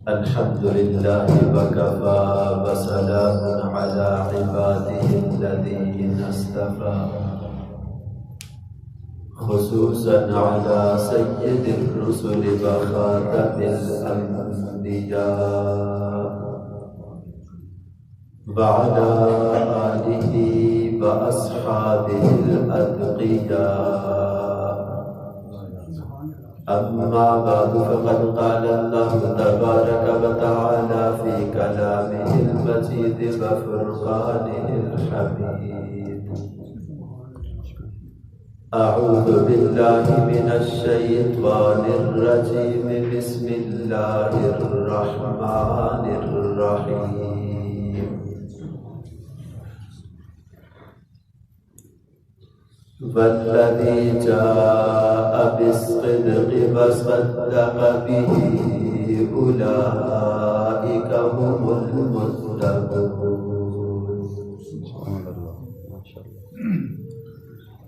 الحمد لله وكفى وسلام على عباده الذين اصطفى خصوصا على سيد الرسل وخاتم الأنبياء وعلى آله وأصحابه الأتقياء. أما بعد فقد قال الله تبارك وتعالى في كلامه المجيد وفرقانه الحميد: أعوذ بالله من الشيطان الرجيم. بسم الله الرحمن الرحيم. والذي جاء بالصدق وصدق به أولئك هم المتقون.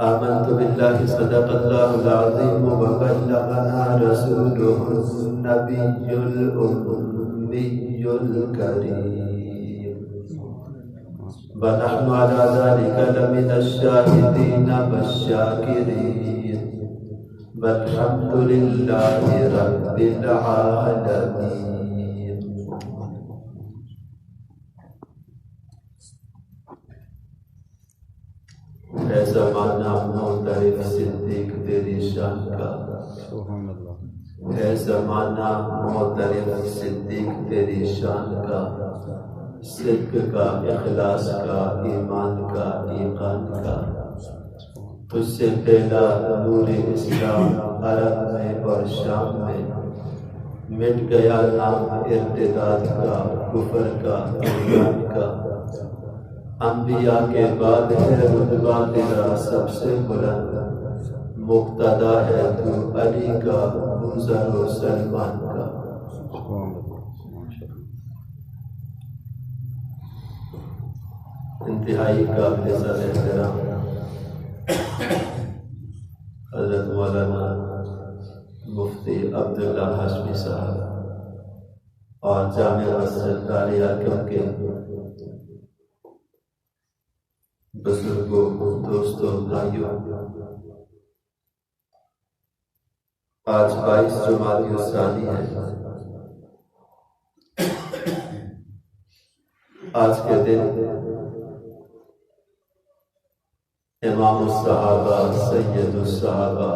آمنت بالله صدق الله العظيم وبلغنا رسوله النبي الأمي الكريم ونحن على ذلك لمن الشاهدين والشاكرين والحمد لله رب العالمين. اے زمانہ معترف صدیق تیری شان کا، اے زمانہ معترف صدیق تیری شان کا، صدق کا، اخلاص کا، ایمان کا، ایقان کا. تجھ سے پہلا نور اسلام عرب میں اور شام میں مٹ گیا نام ارتداد کا، کفر کا، ایمان کا. انبیاء کے بعد ہے رتبہ تیرا سب سے بلند، مقتدا ہے تو علی کا، منظر و سلمان کا. انتہائی قابل احترام حضرت مولانا مفتی عبداللہ ہاشمی صاحب اور جامعہ مسجد عالیہ کے بزرگوں، دوستوں، بھائیوں، آج 22 جمادی الثانی ہے. آج کے دن امام الصحابہ، سید الصحابہ،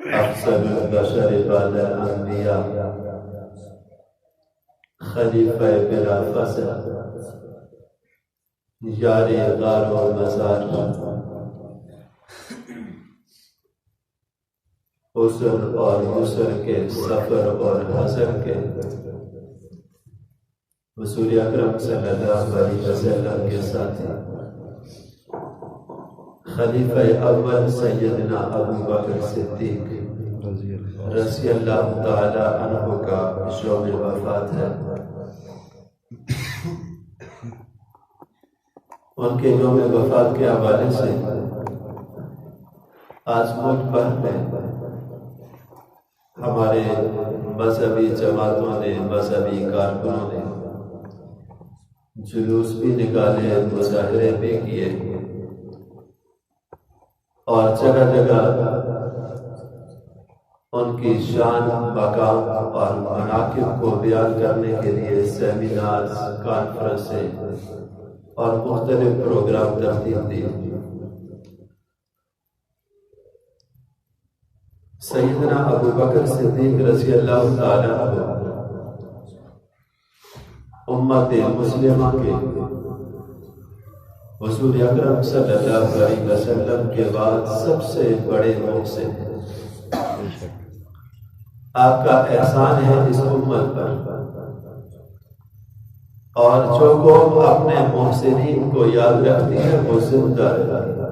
افضل البشر بعد الانبیاء، خلیفہ بلا فصل، یار غار و مزار، عسر اور یسر کے، سفر اور حضر کے، رسول اکرم صلی اللہ علیہ وسلم کے ساتھی، خلیفہ اول سیدنا ابو بکر صدیق رضی اللہ تعالی عنہ کا یوم وفات ہے. ان کے یوم وفات کے حوالے سے آج ملک بھر میں ہمارے مذہبی جماعتوں نے، مذہبی کارکنوں نے جلوس بھی نکالے، مظاہرے بھی کیے اور جگہ جگہ ان کی شان، مقام اور مناقب کو بیان کرنے کے لیے سیمینار، کانفرنسیں اور مختلف پروگرام ترتیب دیے. سیدنا ابو بکر صدیق رضی اللہ تعالی عنہ امت مسلمہ کے حضور اکرم صلی اللہ علیہ وسلم کے بعد سب سے بڑے محسن ہیں. آپ کا احسان ہے اس امت پر، اور جو قوم اپنے محسنین کو یاد رکھتی ہے وہ زندہ رہتی ہے.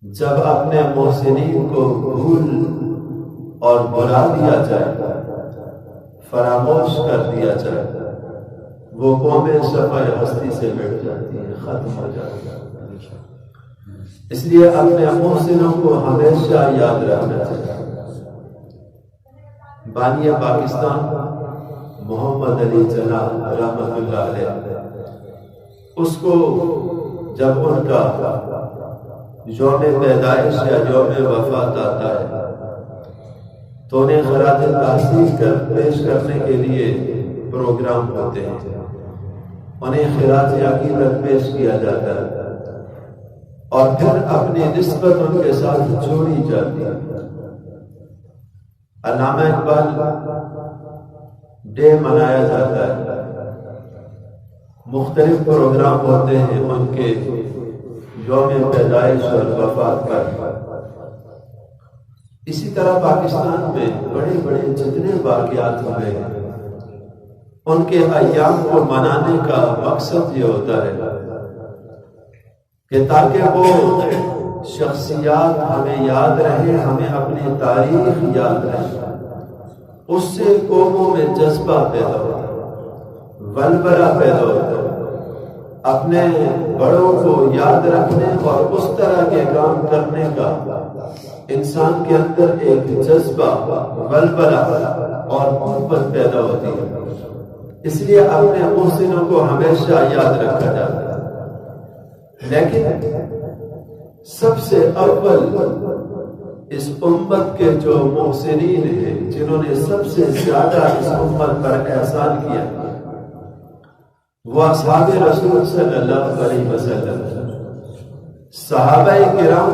جب اپنے محسنین کو بھول اور بھلا دیا جائے، فراموش کر دیا جائے، وہ قومیں صفحہ ہستی سے مٹ جاتی ہیں، ختم ہو جاتی ہیں. اس لیے اپنے محسنوں کو ہمیشہ یاد رکھنا چاہیے۔ بانی پاکستان محمد علی جناح رحمۃ اللہ علیہ، اس کو جب ان کا یوم پیدائش یا یوم وفات آتا ہے تو انہیں خراج تحسین پیش کرنے کے لیے پروگرام ہوتے ہیں، انہیں خراج عقیدت پیش کیا جاتا ہے اور پھر اپنی نسبت ان کے ساتھ جوڑی جاتی ہے۔ علامہ اقبال ڈے منایا جاتا ہے، مختلف پروگرام ہوتے ہیں ان کے یوم پیدائش اور وفات پر۔ اسی طرح پاکستان میں بڑے بڑے جتنے واقعات ہوئے ہیں ان کے ایام کو منانے کا مقصد یہ ہوتا ہے کہ تاکہ وہ شخصیات ہمیں یاد رہے، ہمیں اپنی تاریخ یاد رہے، اس سے قوموں میں جذبہ پیدا ہوتا ہے، ولولہ پیدا ہوتا ہے، اپنے بڑوں کو یاد رکھنے اور اس طرح کے کام کرنے کا انسان کے اندر ایک جذبہ، ولولہ اور محبت پیدا ہوتی ہے۔ اس لیے اپنے محسنوں کو ہمیشہ یاد رکھا جاتا ہے۔ لیکن سب سے اول اس امت کے جو محسنین ہیں، جنہوں نے سب سے زیادہ اس امت پر احسان کیا، وہ اصحاب رسول صلی اللہ علیہ وسلم، صحابہ کرام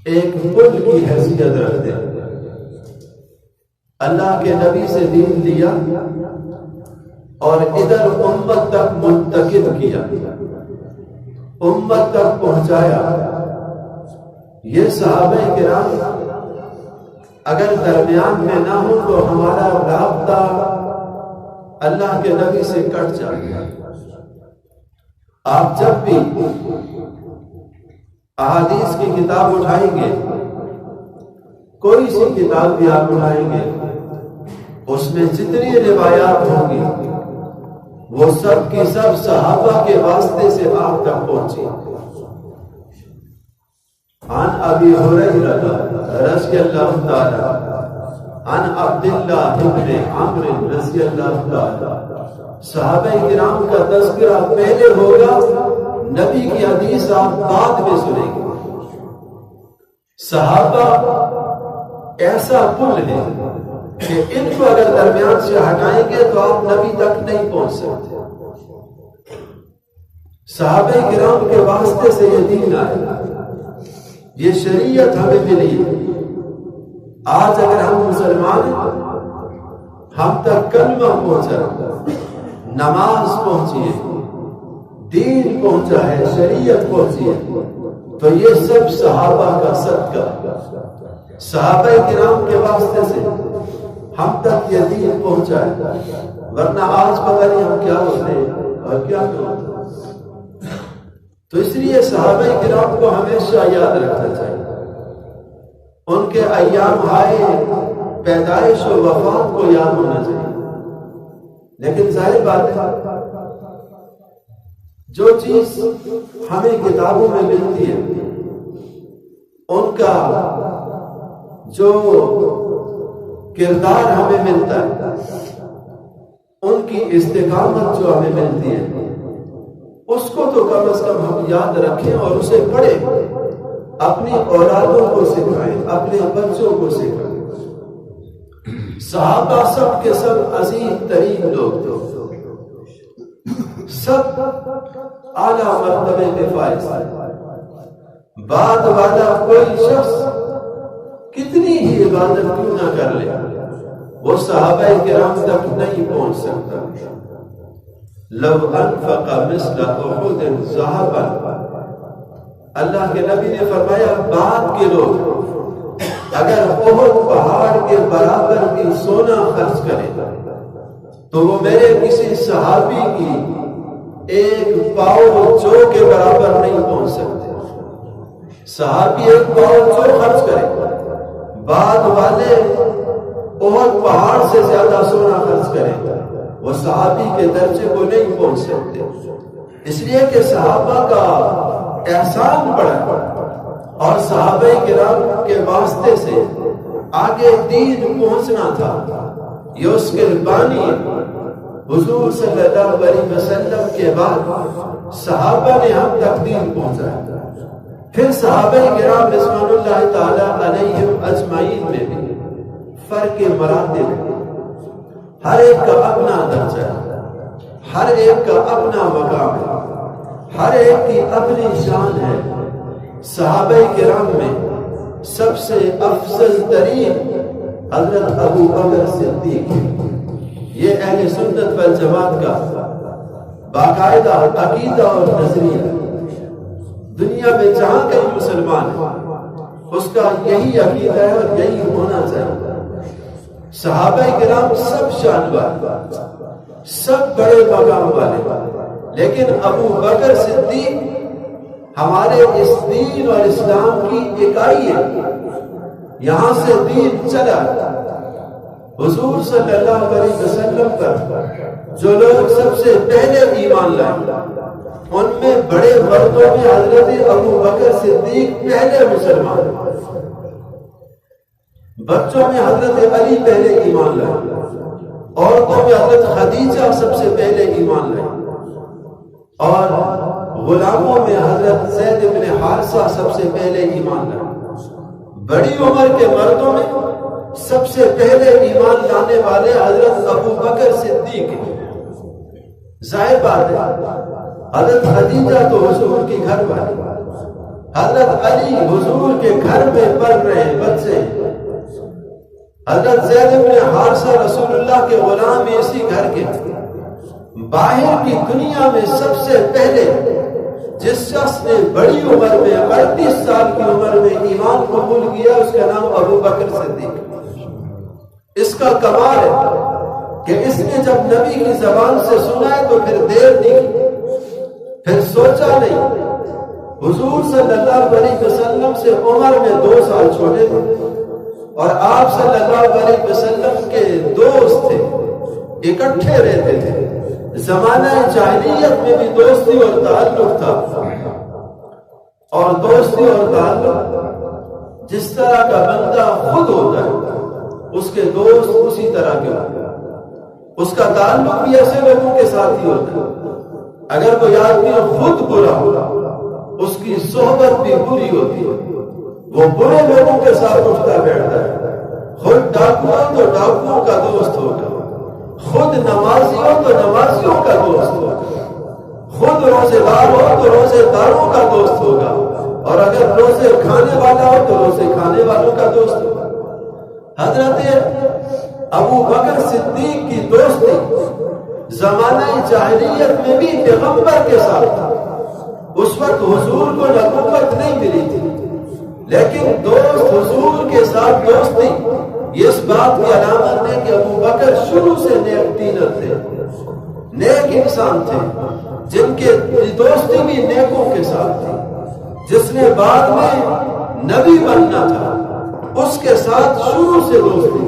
ایک پل کی حیثیت رکھتے ہیں۔ اللہ کے نبی سے دین لیا اور ادھر امت تک منتقل کیا، امت تک پہنچایا۔ یہ صحابہ کرام اگر درمیان میں نہ ہو تو ہمارا رابطہ اللہ کے نبی سے کٹ جائے گا۔ آپ جب بھی احادیث کی کتاب اٹھائیں گے، کوئی سی کتاب بھی آپ اٹھائیں گے، اس میں جتنی روایات ہوں گی وہ سب کی سب صحابہ کے واسطے سے آپ تک پہنچی۔ عن ابی ہریرہ رضی اللہ تعالی عن عبداللہ بن عمرو رضی اللہ تعالی۔ صحابہ کرام کا تذکرہ پہلے ہوگا، نبی کی حدیث آپ بعد میں سنیں گے۔ صحابہ ایسا پل ہے کہ ان کو اگر درمیان سے ہٹائیں گے تو آپ نبی تک نہیں پہنچ سکتے۔ صحابہ کرام کے واسطے سے یہ دین آیا، یہ شریعت ہمیں ملی۔ آج اگر ہم مسلمان ہیں، ہم تک کلمہ پہنچا، نماز پہنچی ہے، دین پہنچا ہے، شریعت پہنچی ہے، تو یہ سب صحابہ کا صدقہ، صحابہ کرام کے واسطے سے ہم تک یہ دین پہنچا ہے۔ ورنہ آج پتہ نہیں ہم کیا ہوتے ہیں اور کیا کرتے۔ تو اس لیے صحابہ کرام کو ہمیشہ یاد رکھنا چاہیے، ان کے ایام آئے پیدائش و وفات کو یاد ہونا چاہیے۔ لیکن ظاہر بات ہے جو چیز ہمیں کتابوں میں ملتی ہے، ان کا جو کردار ہمیں ملتا ہے، ان کی استقامت جو ہمیں ملتی ہے، اس کو تو کم از کم ہم یاد رکھیں اور اسے پڑھیں، اپنی اولادوں کو سکھائیں، اپنے بچوں کو سکھائیں۔ صحابہ سب کے سب عظیم ترین لوگ تھے، سب اعلیٰ مرتبے کے فائز۔ بعد والا کوئی شخص کتنی ہی عبادت کیوں نہ کر لے، وہ صحابہ کرام تک نہیں پہنچ سکتا۔ لو انفق مثل احد ذهبا، اللہ کے نبی نے فرمایا بعد کے لوگ اگر احد پہاڑ کے برابر بھی سونا خرچ کرے تو وہ میرے کسی صحابی کی ایک پاؤ جو کے برابر نہیں پہنچ سکتے۔ صحابی ایک پاؤ جو خرچ کرے، بعد والے احد پہاڑ سے زیادہ سونا خرچ کرے، وہ صحابی کے درجے کو نہیں پہنچ سکتے۔ اس لیے کہ صحابہ کا احسان بڑھا اور صحابہ کرام کے واسطے سے آگے دین پہنچنا تھا، یہ اس کے بانی حضور صلی اللہ علیہ وسلم کے بعد صحابہ نے ہم تک دین پہنچایا۔ پھر صحابہ کرام رضوان اللہ تعالی علیہم اجمعین میں بھی فرق مراتب ہے، ہر ایک کا اپنا درجہ ہے، ہر ایک کا اپنا مقام ہے، ہر ایک کی اپنی شان ہے۔ صحابہ کرام میں سب سے افضل ترین حضرت ابو بکر صدیق، یہ اہل سنت والجماعت کا باقاعدہ عقیدہ اور نظریہ، دنیا میں جہاں کہیں مسلمان ہے اس کا یہی عقیدہ ہے اور یہی ہونا چاہیے۔ صحابہ کرام سب شانور، سب بڑے مقام والے، لیکن ابو بکر صدیق ہمارے اس دین اور اسلام کی اکائی ہے، یہاں سے دین چلا۔ حضور صلی اللہ علیہ وسلم پر جو لوگ سب سے پہلے ایمان لائے ان میں بڑے مردوں میں حضرت ابو بکر صدیق پہلے مسلمان، بچوں میں حضرت علی پہلے ایمان لائے، عورتوں میں حضرت خدیجہ سب سے پہلے ایمان لائے، اور غلاموں میں حضرت زید بن حارثہ سب سے پہلے ایمان لائے۔ بڑی عمر کے مردوں میں سب سے پہلے ایمان لانے والے حضرت ابو بکر صدیق ہیں۔ ظاہر بات ہے حضرت خدیجہ تو حضور کی گھر والی، حضرت علی حضور کے گھر میں پل رہے بچے، حضرت زید بن حارثہ رسول اللہ کے غلام اسی گھر کے۔ باہر کی دنیا میں سب سے پہلے جس شخص نے بڑی عمر میں 38 سال کی عمر میں ایمان قبول کیا اس کا نام ابو بکر صدیق۔ اس کا کمال ہے کہ اس نے جب نبی کی زبان سے سنا ہے تو پھر دیر نہیں کی، پھر سوچا نہیں۔ حضور صلی اللہ علیہ وسلم سے عمر میں 2 سال چھوٹے تھے اور آپ صلی اللہ علیہ وسلم کے دوست تھے، اکٹھے رہتے تھے۔ زمانہ جاہلیت میں بھی دوستی اور تعلق تھا، اور دوستی اور تعلق جس طرح کا بندہ خود ہوتا ہے اس کے دوست اسی طرح کے ہوتے ہیں، اس کا تعلق بھی ایسے لوگوں کے ساتھ ہی ہوتا ہے۔ اگر کوئی آدمی خود برا ہو اس کی صحبت بھی بری ہوتی ہے، وہ برے لوگوں کے ساتھ اٹھتا بیٹھتا ہے۔ خود ڈاکو ہو تو ڈاکوؤں کا دوست ہوگا، خود نمازی ہو تو نمازیوں کا دوست ہوگا، خود روزے دار ہو تو روزے داروں کا دوست ہوگا، اور اگر روزے کھانے والا ہو تو روزے کھانے والوں کا دوست ہوگا۔ حضرت ابو بکر صدیق کی دوستی زمانہ جاہلیت میں بھی پیغمبر کے ساتھ تھا۔ اس وقت حضور کو نبوت نہیں ملی تھی، لیکن دوست حضور کے ساتھ دوستی یہ اس بات کی علامت ہے کہ ابو بکر شروع سے نیک دینر تھے، نیک انسان تھے، جن کے دوستی بھی نیکوں کے ساتھ تھی۔ جس نے بعد میں نبی بننا تھا اس کے ساتھ شروع سے دوستی۔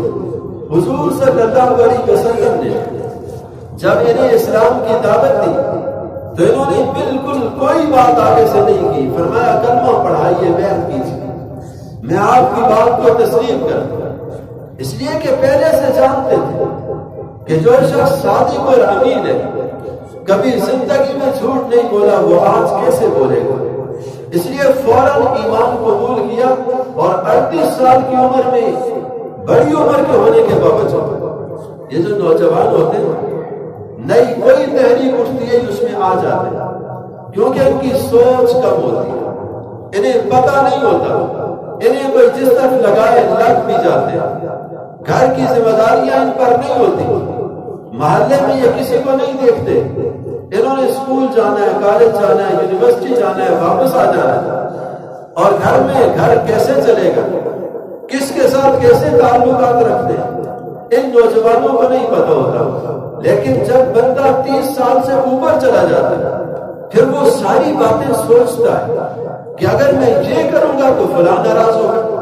حضور صلی اللہ علیہ وسلم نے جب انہیں اسلام کی دعوت دی تو انہوں نے بالکل کوئی بات آگے سے نہیں کی، فرمایا کلمہ پڑھائیے، بیعت کیجیے، میں آپ کی بات کو تسلیم کرتا ہوں۔ اس لیے کہ پہلے سے جانتے تھے کہ جو شخص صادق اور امین ہے، کبھی زندگی میں جھوٹ نہیں بولا، وہ آج کیسے بولے گا؟ اس لیے فوراً ایمان قبول کیا، اور 38 سال کی عمر میں بڑی عمر کے ہونے کے باوجود یہ جو نوجوان ہوتے ہیں نئی کوئی تحریک اٹھتی ہے اس میں آ جاتے ہیں، کیونکہ ان کی سوچ کم ہوتی ہے، انہیں پتہ نہیں ہوتا، انہیں کوئی جس طرف لگائے لگ بھی جاتے ہیں، گھر کی ذمہ داریاں ان پر نہیں ہوتی، محلے میں یہ کسی کو نہیں دیکھتے، انہوں نے اسکول جانا ہے، کالج جانا ہے، یونیورسٹی جانا ہے، واپس آ جانا ہے، اور گھر میں گھر کیسے چلے گا، کس کے ساتھ کیسے تعلقات رکھتے ہیں ان نوجوانوں کو نہیں پتہ ہوتا۔ لیکن جب بندہ 30 سال سے اوپر چلا جاتا ہے پھر وہ ساری باتیں سوچتا ہے کہ اگر میں یہ کروں گا تو فلاں ناراض ہوگا،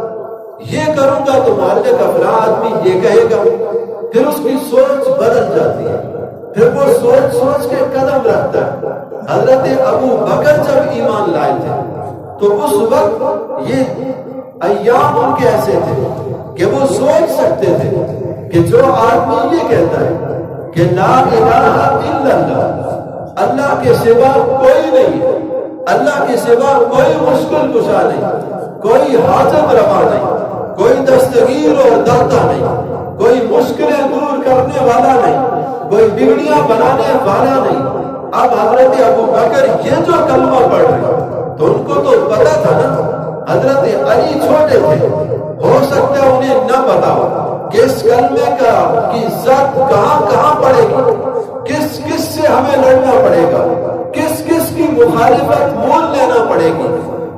یہ کروں گا تو محلے کا فلاں آدمی یہ کہے گا، پھر اس کی سوچ بدل جاتی ہے، پھر وہ سوچ کے قدم رکھتا ہے، حضرت ابو بکر جب ایمان لائے تھے تو اس وقت یہ ایام ان کے ایسے تھے کہ وہ سوچ سکتے تھے کہ جو آدمی یہ کہتا ہے کہ لا الہ الا اللہ، اللہ کے سوا کوئی نہیں، اللہ کے سوا کوئی مشکل کشا نہیں، کوئی حاجت روا نہیں، کوئی دستگیر اور داتا نہیں، کوئی مشکلیں دور کرنے والا نہیں، کوئی بگڑیاں بنانے والا نہیں۔ اب حضرت ابو بکر یہ جو کلمہ پڑھ رہے تو ان کو تو پتا تھا نا، حضرت علی چھوٹے تھے، ہو سکتا ہے انہیں نہ پتا ہو کہ اس کلمے کی ذات کہاں کہاں پڑے گی، کس کس سے ہمیں لڑنا پڑے گا، کس کس کی مخالفت مول لینا پڑے گی،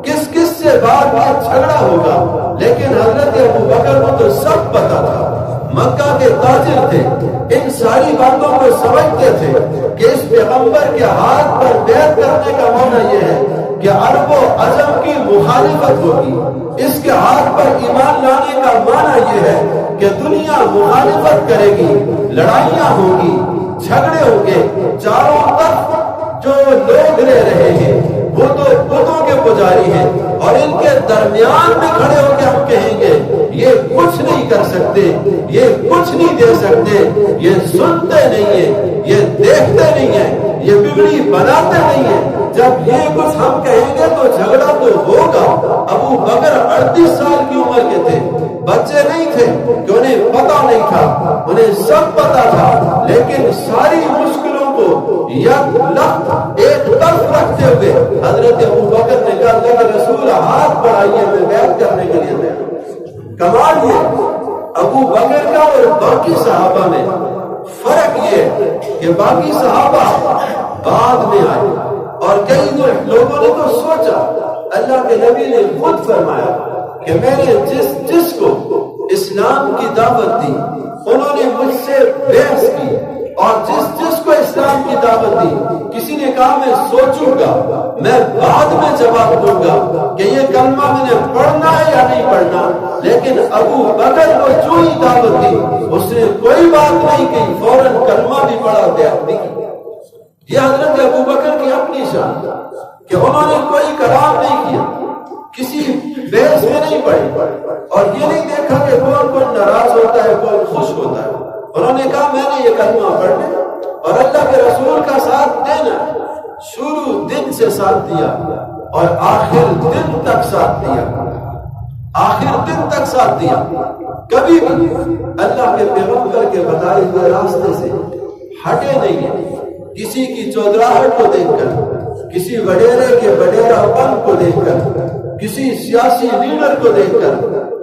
کس کس سے بار بار جھگڑا ہوگا، لیکن حضرت ابو بکر کو تو سب پتا تھا، مکہ کے تاجر تھے، ان ساری باتوں کو سمجھتے تھے کہ اس پیغمبر کے ہاتھ پر بیعت کرنے کا معنی یہ ہے کہ عرب و عجم کی مخالفت ہوگی، اس کے ہاتھ پر ایمان لانے کا معنی یہ ہے کہ دنیا مخالفت کرے گی، لڑائیاں ہوگی، جھگڑے ہوں گے، چاروں طرف جو لوگ رہ رہے ہیں وہ تو بتوں کے پجاری ہیں، اور ان کے درمیان میں کھڑے ہو کے ہم کہیں گے یہ کچھ نہیں کر سکتے، یہ کچھ نہیں دے سکتے، یہ سنتے نہیں ہیں، یہ دیکھتے نہیں ہیں، یہ بگڑی بناتے نہیں ہیں، جب یہ کچھ ہم کہیں گے تو جھگڑا تو ہوگا۔ ابو بکر 38 سال کی عمر کے تھے، بچے نہیں تھے کہ انہیں پتا نہیں تھا، انہیں سب پتا تھا، لیکن ساری مشکلوں کو یک لخت ایک طرف رکھتے ہوئے حضرت ابو بکر نے کہا کہ رسول ہاتھ بڑھائیے، میں بیعت کرنے کے لیے تیار۔ کمال یہ ابو بکر کا اور باقی صحابہ میں فرق یہ کہ باقی صحابہ بعد میں آئے، اور کئی لوگوں نے تو سوچا، اللہ کے نبی نے خود فرمایا کہ میں نے جس کو اسلام کی دعوت دی انہوں نے مجھ سے بحث کی، اور جس کو اسلام کی دعوت دی کسی نے کہا میں سوچوں گا، میں بعد میں جواب دوں گا کہ یہ کلمہ میں نے پڑھنا ہے یا نہیں پڑھنا، لیکن ابو بکر کو جو ہی دعوت دی اس نے کوئی بات نہیں کی، فوراً کلمہ بھی پڑھا دیا۔ یہ حضرت ابو بکر کی اپنی شان کہ انہوں نے کوئی کلام نہیں کیا، کسی بحث میں نہیں پڑھی، اور یہ نہیں دیکھا کہ کون ناراض ہوتا ہے کون خوش ہوتا ہے، انہوں نے کہا میں نے یہ کلمہ پڑھنا اور اللہ کے رسول کا ساتھ دینا، شروع دن سے ساتھ دیا اور آخر دن تک ساتھ دیا، آخر دن تک ساتھ دیا، کبھی بھی اللہ کے پیغمبر کے بتائے ہوئے راستے سے ہٹے نہیں ہیں۔ کسی کی چودراہٹ کو دیکھ کر، کسی وڈیرے کے وڈیرا پن کو دیکھ کر، کسی سیاسی لیڈر کو دیکھ کر،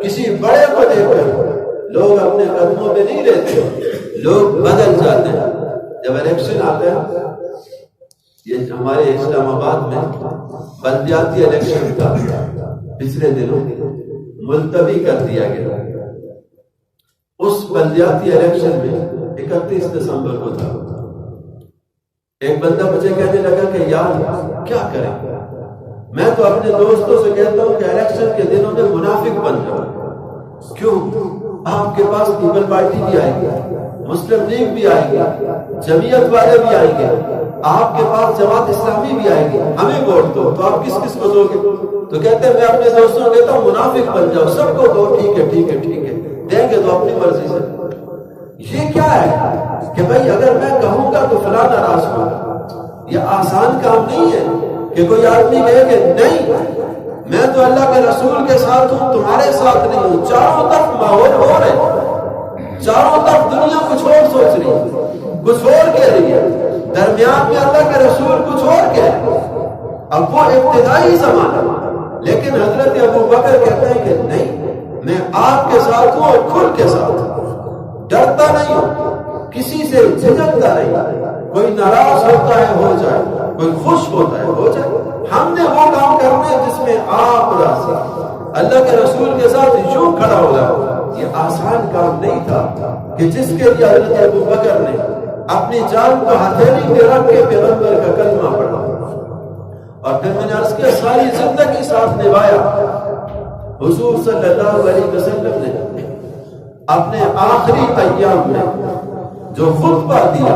کسی بڑے کو دیکھ کر لوگ اپنے قدموں پہ نہیں رہتے، لوگ بدل جاتے ہیں۔ جب الیکشن آتا ہے، یہ ہمارے اسلام آباد میں بلدیاتی الیکشن تھا، پچھلے دنوں ملتوی کر دیا گیا۔ اس بلدیاتی الیکشن میں 31 دسمبر کو تھا، ایک بندہ مجھے کہنے لگا کہ یار کیا کریں، میں تو اپنے دوستوں سے کہتا ہوں کہ الیکشن کے دنوں میں منافق بن جاؤ۔ کیوں؟ آپ کے پاس پیپل پارٹی بھی آئے گی، مسلم لیگ بھی آئے گی، جمعیت والے بھی آئیں گے، آپ کے پاس جماعت اسلامی بھی آئے گی، ہمیں ووٹ دو، تو آپ کس کو دو گے؟ تو کہتے ہیں میں اپنے دوستوں کو کہتا ہوں منافق بن جاؤ، سب کو دو، ٹھیک ہے ٹھیک ہے ٹھیک ہے، دیں گے تو اپنی مرضی سے۔ یہ کیا ہے کہ بھائی اگر میں کہوں گا تو فلاں ناراض ہوگا، یہ آسان کام نہیں ہے کہ کوئی آدمی کہے کہ نہیں میں تو اللہ کے رسول کے ساتھ ہوں، تمہارے ساتھ نہیں ہوں۔ چاروں طرف ماحول ہو رہے، چاروں طرف دنیا کچھ اور سوچ رہی ہے، کچھ اور کہہ رہی ہے، درمیان میں اللہ کے رسول کچھ اور کہہ رہے ہیں۔ اب وہ ابتدائی زمانہ، لیکن حضرت ابو بکر کہتے ہیں کہ نہیں، میں آپ کے ساتھ ہوں اور کھل کے ساتھ ہوں، ڈرتا نہیں ہوں، کسی سے جھجکتا نہیں، کوئی ناراض ہوتا ہے ہو جائے، کوئی خوش ہوتا ہے ہو جائے، ہم نے وہ کام کرنا ہے جس میں آپ راضی، اللہ کے رسول کے ساتھ یوں کھڑا ہو جائے۔ یہ آسان کام نہیں تھا کہ جس کے لیے حضرت ابو بکر نے اپنی جان کو ہتھیلی پہ رکھ کے پیغمبر کا کلمہ پڑھا، اور پھر میں نے عرض کیا ساری زندگی ساتھ نبھایا۔ حضور صلی اللہ علیہ وسلم نے اپنے آخری ایام میں جو خطبہ دیا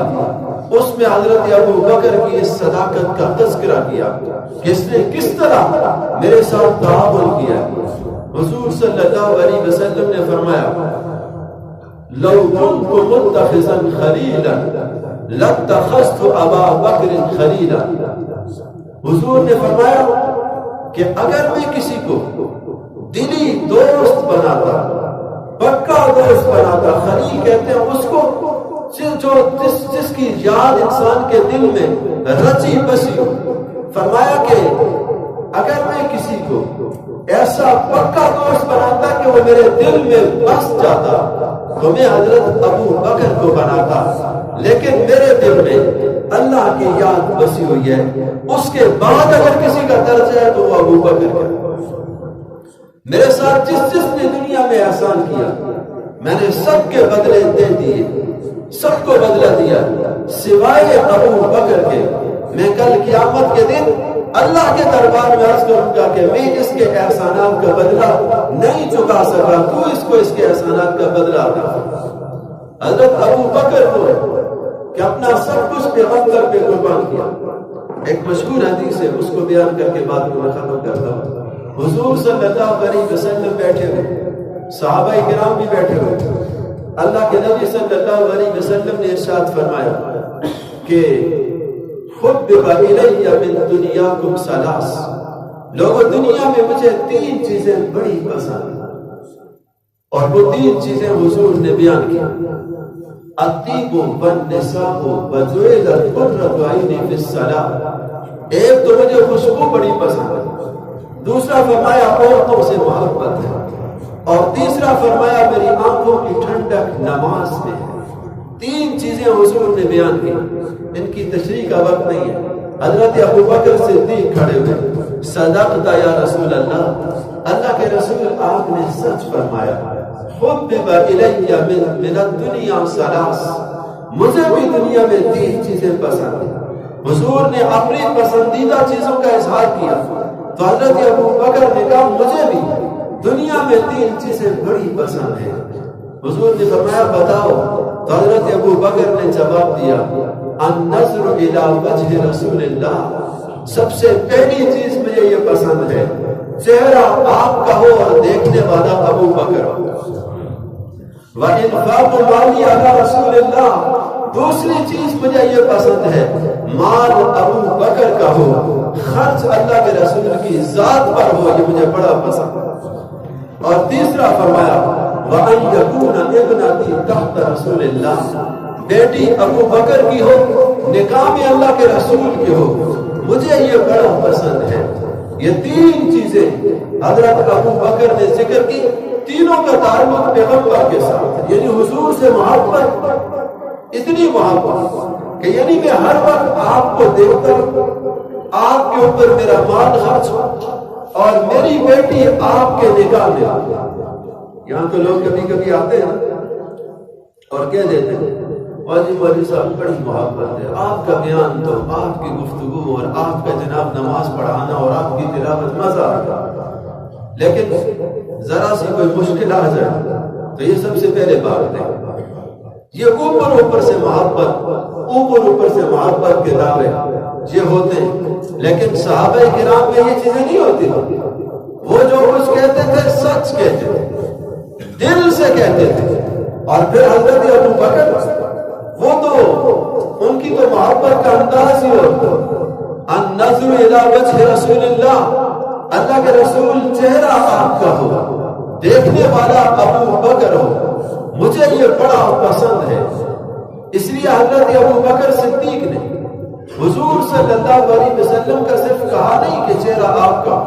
اس میں حضرت ابو بکر کی اس صداقت کا تذکرہ کیا کہ اس نے کس طرح میرے ساتھ تعاون کیا. حضور صلی اللہ علیہ وسلم نے فرمایا لو كنت متخذا خلیلا لاتخذت ابا بکر خلیلا. حضور نے فرمایا کہ اگر میں کسی کو دلی دوست بناتا، پکا دوست بناتا، خلیل کہتے ہیں اس کو جس کی یاد انسان کے دل میں رچی بسی ہو. فرمایا کہ اگر میں کسی کو ایسا پکا دوست بناتا کہ وہ میرے دل میں بس جاتا تو میں حضرت ابو بکر کو بناتا، لیکن میرے دل میں اللہ کی یاد بسی ہوئی ہے. اس کے بعد اگر کسی کا درجہ ہے تو وہ ابو بکر کا. میرے ساتھ جس نے دنیا میں احسان کیا میں نے سب کے بدلے دے دیے، سب کو بدلہ دیا سوائے ابو بکر کے. میں کل قیامت کے دن اللہ کے دربار میں عرض کروں گا کہ میں اس کے احسانات کا بدلہ نہیں چکا سکا، تو اس کو اس کے احسانات کا بدلہ ادا. حضرت ابو بکر کو کہ اپنا سب کچھ پیغمبر پہ قربان کیا. ایک مشہور حدیث ہے، اس کو بیان کر کے بات کو میں ختم کرتا ہوں. حضور صلی اللہ علیہ وسلم بیٹھے ہوئے، صحابہ کرام بھی بیٹھے ہوئے. اللہ کے نبی صلی اللہ علیہ وسلم نے ارشاد فرمایا کہ حبب الی من دنیاکم ثلاث. لوگوں دنیا میں مجھے 3 چیزیں بڑی پسند ہیں، اور وہ 3 چیزیں حضور نے بیان کی. الطیب والنساء وجعلت قرۃ عینی فی الصلاۃ. ایک تو مجھے خوشبو بڑی پسند ہے، دوسرا فرمایا عورتوں سے محبت ہے، اور تیسرا فرمایا میری آنکھوں کی ٹھنڈک نماز میں ہے. 3 چیزیں حضور نے بیان کی. ان کی تشریح کا وقت نہیں ہے. حضرت ابو بکر صدیق کھڑے ہوئے، صدقت یا رسول اللہ، اللہ کے رسول آپ نے سچ فرمایا. حبب الی من الدنیا ثلاث. مجھے بھی دنیا میں 3 چیزیں پسند ہیں. حضور نے اپنی پسندیدہ چیزوں کا اظہار کیا تو حضرت ابو بکر نے کہا مجھے بھی دنیا میں 3 چیزیں بڑی پسند ہیں. حضور نے فرمایا بتاؤ. تو حضرت ابو بکر نے جواب دیا النظر الی وجہ رسول اللہ. سب سے پہلی چیز مجھے یہ پسند ہے چہرہ آپ کا ہو اور دیکھنے والا ابو بکر ہو. وَإِنْفَاقُ مَالِي عَلَى رَسُولِ اللَّهِ. دوسری چیز مجھے یہ پسند ہے مال ابو بکر کا ہو، خرچ اللہ کے رسول کی ذات پر ہو، یہ مجھے بڑا پسند ہے. اور تیسرا فرمایا وَأَنْ يَكُونَ ابْنَتِي تَحْتَ رَسُولِ اللَّهِ. بیٹی ابو بکر کی ہو، نکاح میں اللہ کے رسول کی ہو، مجھے یہ بڑا پسند ہے. یہ 3 چیزیں حضرت ابو بکر نے ذکر کی. تینوں کا تعلق پیغمبر کے ساتھ، یعنی حضور سے محبت، اتنی محبت کہ یعنی میں ہر وقت آپ کو دیکھتا ہوں، آپ کے اوپر میرا مال خرچ ہو، اور میری بیٹی آپ کے نکاح میں. یہاں تو لوگ کبھی کبھی آتے ہیں اور کہہ دیتے ہیں واجب والی صاحب بڑی محبت ہے، آپ کا بیان تو، آپ کی گفتگو اور آپ کا جناب نماز پڑھانا اور آپ کی تلاوت مزہ آتا. لیکن ذرا سی کوئی مشکل آ جائے تو یہ سب سے پہلے بات ہے. یہ اوپر سے محبت کے دعوے یہ ہوتے ہیں، لیکن صحابہ کرام میں یہ چیزیں نہیں ہوتی. وہ جو کچھ کہتے تھے سچ کہتے تھے، دل سے کہتے تھے. اور پھر حضرت ابو بکر وہ تو ان کی تو محبت کا انداز ہی ہوتا. النظر الی وجہ رسول اللہ. اللہ کے رسول چہرہ آپ کا ہو، دیکھنے والا ابو بکر ہو، مجھے یہ بڑا پسند ہے. اس لیے حضرت ابو بکر صدیق نے حضور صلی اللہ علیہ وسلم کا صرف کہا نہیں کہ چہرہ آپ کا،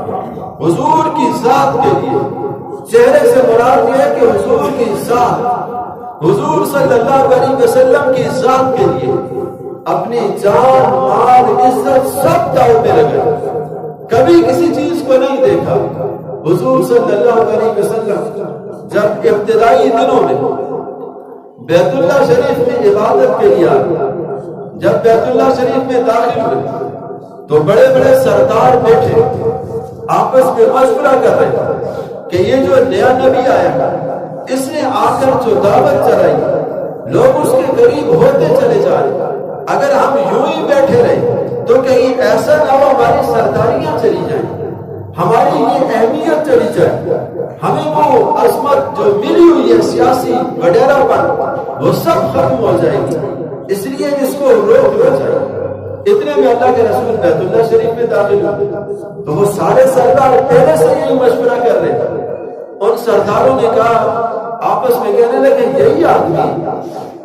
حضور کی ذات کے لیے. چہرے سے مراد یہ ہے کہ حضور کی ذات، حضور صلی اللہ علیہ وسلم کی ذات کے لیے اپنی جان، مال، عزت سب داؤ میں لگا. کبھی کسی چیز کو نہیں دیکھا. حضور صلی اللہ علیہ وسلم جب ابتدائی دنوں میں بیت اللہ شریف میں عبادت کے لیے آئے، جب بیت اللہ شریف میں داخل ہوئے تو بڑے بڑے سردار بیٹھے آپس میں مشورہ کر رہے کہ یہ جو نیا نبی آیا اس نے آ کر جو دعوت چلائی، لوگ اس کے قریب ہوتے چلے جائیں، اگر ہم یوں ہی بیٹھے رہے تو کہیں ایسا نہ ہو ہماری سرداریاں چلی جائیں، ہماری یہ اہمیت چلی جائے، ہمیں وہ عظمت جو ملی ہوئی ہے سیاسی وغیرہ پر وہ سب ختم ہو جائے گی۔ اس لیے اس کو روکنا چاہیے۔ اتنے میں اللہ کے رسول بیت اللہ شریف میں داخل ہوئے تو وہ سارے سردار پہلے سے یہی مشورہ کر رہے تھے۔ ان سرداروں نے کہا، آپس میں کہنے لگے یہی آدمی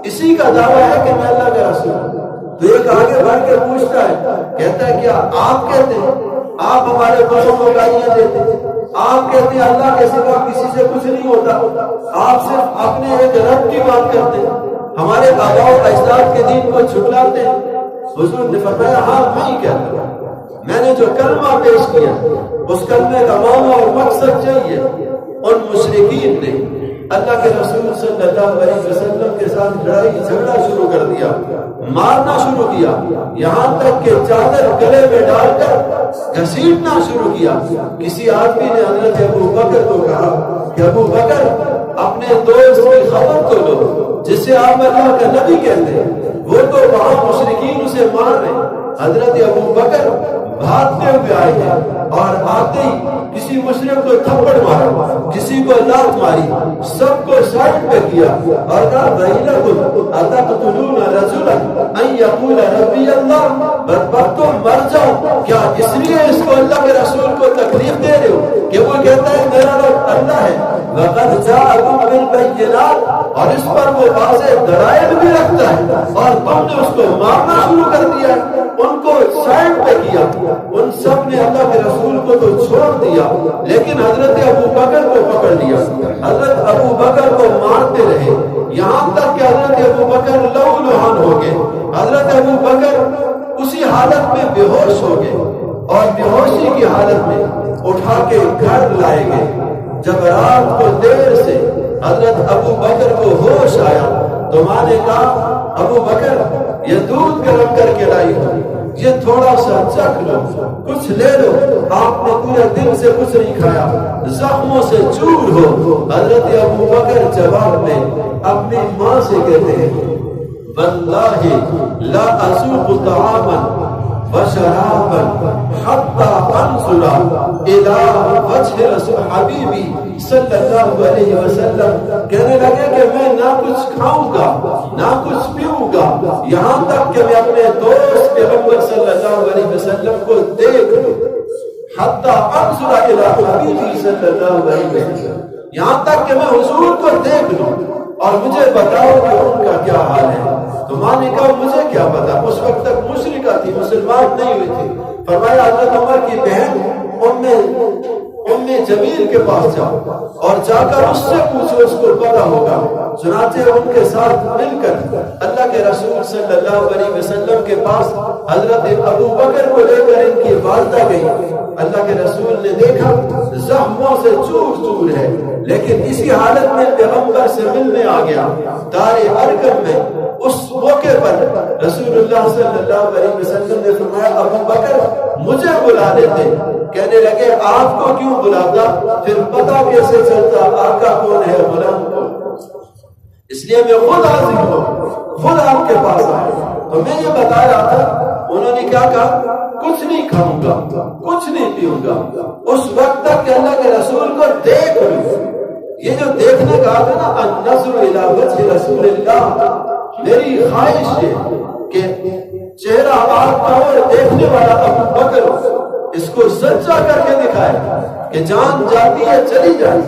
اسی کا دعویٰ ہے کہ میں اللہ کا رسول ہوں۔ تو ایک آگے بڑھ کے پوچھتا ہے، کہتا ہے کیا آپ کہتے ہیں آپ ہمارے بڑوں کو گالیاں دیتے ہیں، آپ کہتے ہیں اللہ کے سوا کسی سے کچھ نہیں ہوتا، آپ صرف اپنے ایک رب کی بات کرتے ہیں، ہمارے آباء و اجداد کے دین کو جھٹلاتے ہیں۔ حضور نے فرمایا ہاں میں ہی کہتا ہوں، میں نے جو کلمہ پیش کیا اس کلمے کا معنی اور مقصد چاہیے۔ ان مشرکین نے اللہ کے رسول صلی اللہ علیہ وسلم کے ساتھ لڑائی جھگڑا شروع کر دیا، مارنا شروع کیا، یہاں تک کہ چادر گلے میں ڈال کر گھسیٹنا شروع کیا۔ کسی آدمی نے حضرت ابو بکر کو کہا کہ ابو بکر اپنے دوست کی خبر تو لو جسے آپ اللہ کا نبی کہتے ہیں، وہ تو وہاں مشرکین اسے مار رہے۔ حضرت ابو بکر بھاگتے ہوئے آئے ہیں اور آتے ہی کسی مشرک کو تھپڑ مارا، کسی کو لات ماری، سب کو سائڈ پہ کیا اور کہا بَيْنَكُمْ أَتَقْتُلُونَ رَجُلًا أَن يَقُولَ رَبِّيَ اللَّهُ، بدبختو مر جاؤ، کیا اس لیے اس کو اللہ کے رسول کو تکلیف دے رہے ہو کہ وہ کہتا ہے میرا رب اللہ ہے؟ وَقَدْ جَاءَكُمْ بِالْبَيِّنَاتِ، اور اس پر وہ واضح دلائل بھی رکھتا ہے اور تم نے اس کو مارنا شروع کر دیا، ان کو سائڈ پہ کیا۔ ان سب نے اللہ کے رسول کو تو چھوڑ دیا لیکن حضرت ابو بکر کو پکڑ لیا، حضرت ابو بکر کو مارتے رہے یہاں تک کہ حضرت ابو بکر لہو لہان ہو گئے۔ حضرت ابو بکر اسی حالت میں بے ہوش ہو گئے اور بے ہوشی کی حالت میں اٹھا کے گھر لائے گئے۔ جب رات کو دیر سے حضرت ابو بکر کو ہوش آیا تو ماں نے کہا ابو بکر یہ دودھ گرم کر کے لائی ہو، یہ تھوڑا سا چکھ لو، کچھ لے لو، آپ نے پورے دن سے کچھ نہیں کھایا، زخموں سے چور ہو۔ حضرت ابو بکر جواب میں اپنی ماں سے کہتے ہیں واللہ لا اسوق طعاما وشرابا حتى انظر الى وجه رسول حبیبی صلی اللہ علیہ وسلم، کہنے لگے کہ میں نہ کچھ کھاؤں گا نہ کچھ پیوں گا یہاں تک کہ میں اپنے دوست پیغمبر صلی اللہ علیہ وسلم کو دیکھ لوں، حتی انظر الى حبیبی صلی اللہ علیہ وسلم، یہاں تک کہ میں حضور کو دیکھ لوں اور مجھے بتاؤ کہ ان کا کیا حال ہے۔ تو ماں نے کہا مجھے کیا پتا، اس وقت تک مشرکہ تھی، مسلمان نہیں ہوئی تھی۔ فرمایا حضرت عمر کی بہن ام جمیل کے پاس جاؤ اور جا کر اس سے پوچھو، اس کو پتا ہوگا۔ چنانچہ ان کے ساتھ مل کر اللہ کے رسول صلی اللہ علیہ وسلم کے پاس حضرت ابو بکر کو لے کر ان کی والدہ گئی۔ اللہ کے رسول نے دیکھا زخموں سے چور چور ہے لیکن اسی حالت میں پیغمبر سے ملنے آ گیا۔ دار ارقم میں اس موقع پر رسول اللہ صلی اللہ علیہ وسلم نے فرمایا ابو بکر مجھے بلا لیتے، کہنے لگے آپ کو کیوں بلاتا، پھر پتا کیسے چلتا آقا کون ہے غلام کون، اس لیے میں خود حاضر ہوں، خود آپ کے پاس آیا۔ تو میں یہ بتا رہا تھا انہوں نے کیا کہا کچھ نہیں کھاؤں گا کچھ نہیں پیوں گا اس وقت تک کہ اللہ کے رسول کو دیکھ لوں۔ یہ جو دیکھنے کا ہے نا النظر الی وجہ رسول اللہ، میری خواہش ہے کہ چہرہ آپ کا اور دیکھنے والا ابو بکر اس کو سچا کر کے دکھائے کہ جان جاتی ہے چلی جائے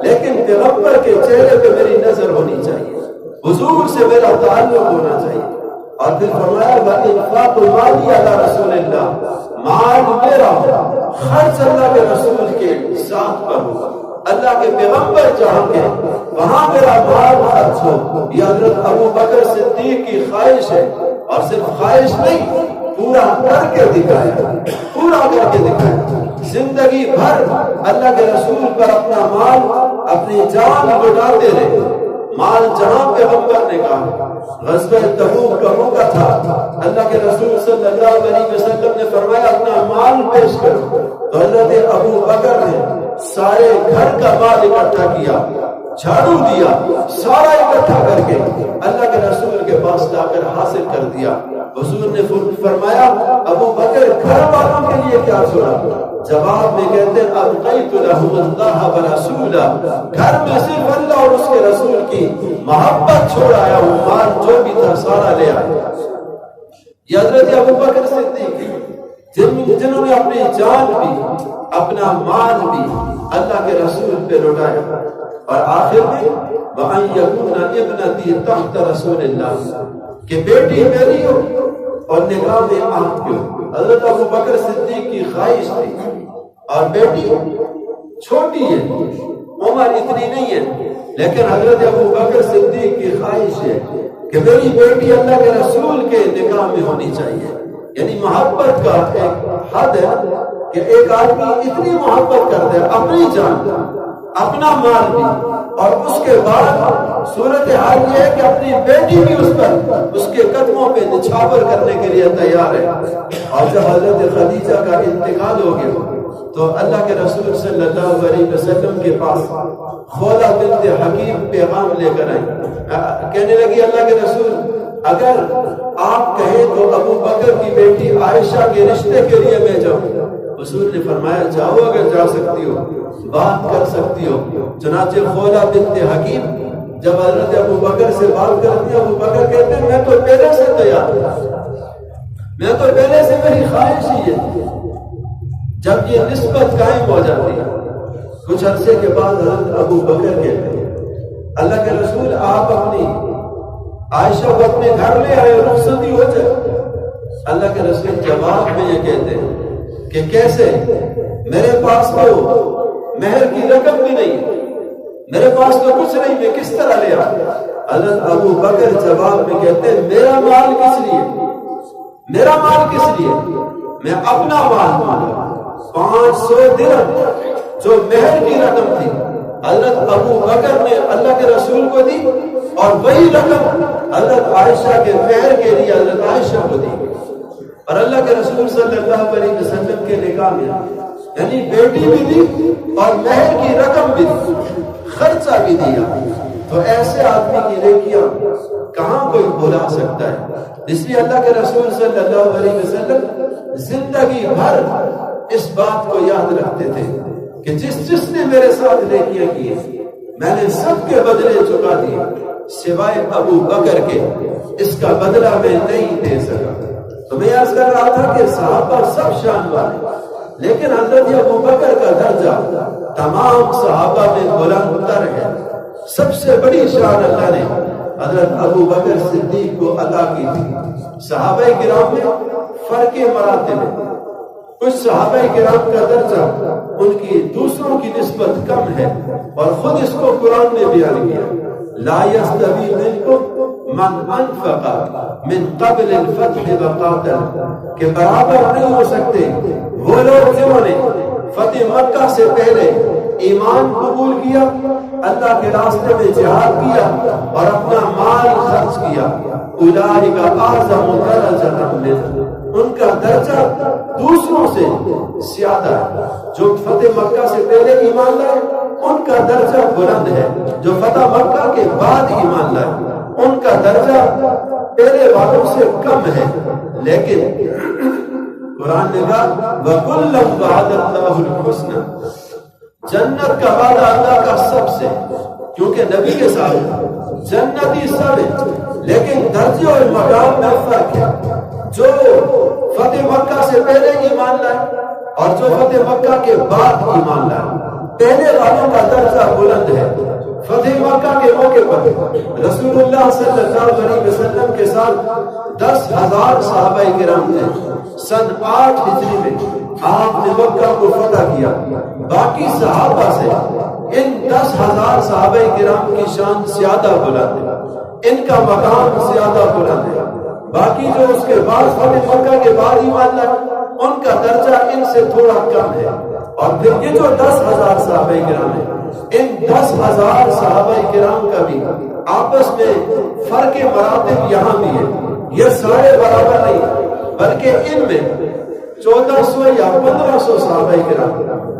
لیکن پیغمبر کے چہرے پہ میری نظر ہونی چاہیے، حضور سے میرا تعلق ہونا چاہیے۔ اور پھر فرمایا وَإِنْفَاقُ الْمَالِ عَلَى رَسُولِ اللَّهِ، مال میرا خرچ اللہ کے رسول کے ساتھ پر ہو، اللہ کے پیغمبر جہاں کے وہاں میرا مال خرچ ہو۔ یہ حضرت ابو بکر صدیق کی خواہش ہے اور صرف خواہش نہیں پورا کر کے دکھایا، پورا کر کے دکھایا۔ زندگی بھر اللہ کے رسول پر اپنا مال اپنی جان لٹاتے رہے۔ مال جہاں پیغمبر نے کہا غزوہ تبوک کا موقع تھا، اللہ کے رسول صلی اللہ علیہ وسلم نے فرمایا اپنا مال پیش کرو، تو حضرت ابو بکر نے سارے گھر کا مال اکٹھا کیا جھاڑو دیا، سارا اکٹھا کر کے اللہ کے رسول کے پاس لا کر حاصل کر دیا۔ حضور نے فرمایا ابو بکر گھر والوں کے لیے کیا چھوڑا؟ جواب میں کہتے ہیں ابقیت لهم اللہ ورسولہ، گھر میں صرف اللہ اور اس کے رسول کی محبت چھوڑ آیا ہوں، مال جو بھی تھا سارا لے آیا۔ یہ حضرت ابو بکر صدیق جنہوں نے اپنی جان بھی اپنا مال بھی اللہ کے رسول پہ لوٹایا، اور آخر میں وَأَن يَكُونَ ابْنَتِي تَحْتَ رَسُولِ اللَّهِ، کہ بیٹی میری ہو اور نگاہ میں آپ کی ہو۔ حضرت ابو بکر صدیق کی خواہش تھی، اور بیٹی چھوٹی ہے، عمر اتنی نہیں ہے، لیکن حضرت ابو بکر صدیق کی خواہش ہے کہ میری بیٹی اللہ کے رسول کے نگاہ میں ہونی چاہیے۔ یعنی محبت کا ایک حد ہے کہ ایک آدمی اتنی محبت کرتا ہے اپنی جان، اپنا مال بھی، اور اس کے بعد صورتحال یہ ہے کہ اپنی بیٹی بھی اس پر اس کے قدموں پہ نچھاور کرنے کے لیے تیار ہے۔ اور جب حضرت خدیجہ کا انتقال ہو گیا تو اللہ کے رسول صلی اللہ علیہ وسلم کے پاس خولہ بنت حکیم پیغام لے کر آئی، کہنے لگی اللہ کے رسول اگر آپ کہیں تو ابو بکر کی بیٹی عائشہ کے رشتے کے لیے میں جاؤں۔ حضور نے فرمایا جاؤ، اگر جا سکتی ہو بات کر سکتی ہو۔ چنانچہ خولہ بنت حکیم جب حضرت ابو بکر سے بات کرتی ہے، ابو بکر کہتے ہیں میں تو پہلے سے تیار ہوں، میں تو پہلے سے میری خواہش ہی ہے۔ جب یہ نسبت قائم ہو جاتی ہے، کچھ عرصے کے بعد حضرت ابو بکر کہتے ہیں اللہ کے رسول آپ اپنی عائشہ کو اپنے گھر لے آئے، رخصتی ہو جائے۔ اللہ کے رسول جواب میں یہ کہتے ہیں کہ کیسے، میرے پاس تو مہر کی رقم بھی نہیں، میرے پاس تو کچھ نہیں، میں کس طرح لے آؤں؟ حضرت ابو بکر جواب میں کہتے ہیں میرا مال کس لیے، میرا مال کس لیے، میں اپنا مال مانگا۔ 500 درہم جو مہر کی رقم تھی حضرت ابو بکر نے اللہ کے رسول کو دی، اور وہی رقم حضرت عائشہ کے مہر کے لیے حضرت عائشہ کو دی، اور اللہ کے رسول صلی اللہ علیہ وسلم کے نکاح میں یعنی بیٹی بھی دی اور مہر کی رقم بھی دی، خرچہ بھی دیا۔ تو ایسے آدمی کی نیکیاں کہاں کوئی بھلا سکتا ہے؟ اس لیے اللہ کے رسول صلی اللہ علیہ وسلم زندگی بھر اس بات کو یاد رکھتے تھے کہ جس نے میرے ساتھ نیکیاں کی میں نے سب کے بدلے چکا دیے سوائے ابو بکر کے، اس کا بدلہ میں نہیں دے سکا۔ تو میں عرض کر رہا تھا کہ صحابہ سب شان والے، لیکن حضرت ابو بکر کا درجہ تمام صحابہ میں بلند تر ہے۔ سب سے بڑی شان اللہ نے حضرت ابو بکر صدیق کو عطا کی تھی۔ صحابہ کرام میں فرق مراتب ہے، کچھ صحابہ کرام کا درجہ ان کی دوسروں کی نسبت کم ہے، اور خود اس کو قرآن نے بیان کیا، لا یستوی منکم من انفق من قبل الفتح وقاتل، کہ برابر نہیں ہو سکتے وہ لوگ جنہوں نے فتح مکہ سے پہلے ایمان قبول کیا، اللہ کے راستے میں جہاد کیا اور اپنا مال خرچ کیا، اولئک اعظم درجۃ منهم، ان کا درجہ دوسروں سے زیادہ ہے۔ جو فتح مکہ سے پہلے ایمان لائے ان کا درجہ بلند ہے، جو فتح مکہ کے بعد ایمان لائے ان کا درجہ پہلے والوں سے کم ہے۔ لیکن قرآن نے کہا وَكُلًّا وَعَدَ اللَّهُ الْحُسْنَى، جنت کا وعدہ اللہ کا سب سے، کیونکہ نبی کے ساتھ جنتی سب ہے، لیکن درجے اور مقام میں فرق ہے۔ جو فتح مکہ سے پہلے ایمان لائے اور جو فتح مکہ کے بعد ایمان لائے، پہلے والوں کا درجہ بلند ہے۔ فتح مکہ کے موقع پر رسول اللہ صلی اللہ علیہ وسلم کے ساتھ 10,000 صحابہ کرام تھے۔ سن 8 ہجری میں آپ نے مکہ کو فتح کیا۔ باقی صحابہ سے ان 10,000 صحابہ کرام کی شان زیادہ بلند ہے، ان کا مقام زیادہ بلند ہے۔ باقی جو اس کے بعد فتح مکہ کے بعد ایمان لائے ان کا درجہ ان سے تھوڑا کم ہے۔ اور پھر یہ جو 10,000 صحابہ کرام ہیں، ان 10,000 صحابہ کرام کا بھی آپس میں فرق مراتب یہاں بھی ہے، یہ سارے برابر نہیں، بلکہ ان میں 1400 یا 1500 صحابہ کرام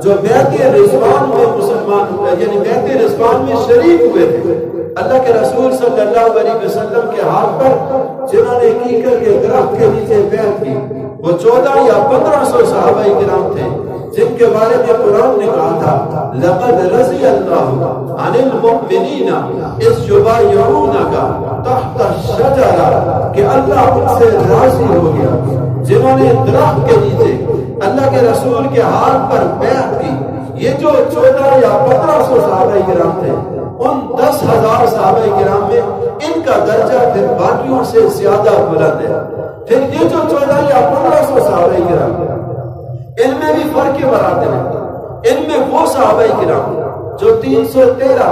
جو بیعت رضوان میں مسلمان یعنی بیعت رضوان میں شریک ہوئے تھے۔ اللہ کے رسول صلی اللہ علیہ وسلم کے ہاتھ پر جنہوں نے کیکر کے درخت کے نیچے بیعت کی وہ 14 یا 1500 صحابہ کرام تھے، جن کے بارے میں قرآن نے کہا تھا لقد رضی اللہ عن المؤمنین اذ یبایعونک تحت الشجرہ، کہ اللہ ان سے راضی ہو گیا جنہوں نے درخت کے نیچے اللہ کے رسول کے ہاتھ پر بیعت کی۔ یہ جو 14 یا 1500 صحابہ کرام تھے، ان 10,000 صحابہ کرام میں ان کا درجہ پھر باقیوں سے زیادہ بلند ہے۔ پھر یہ جو 14 یا 1500 صحابہ کرام ان میں بھی فرق مراتب ہے۔ ان میں وہ صحابہ کرام جو 313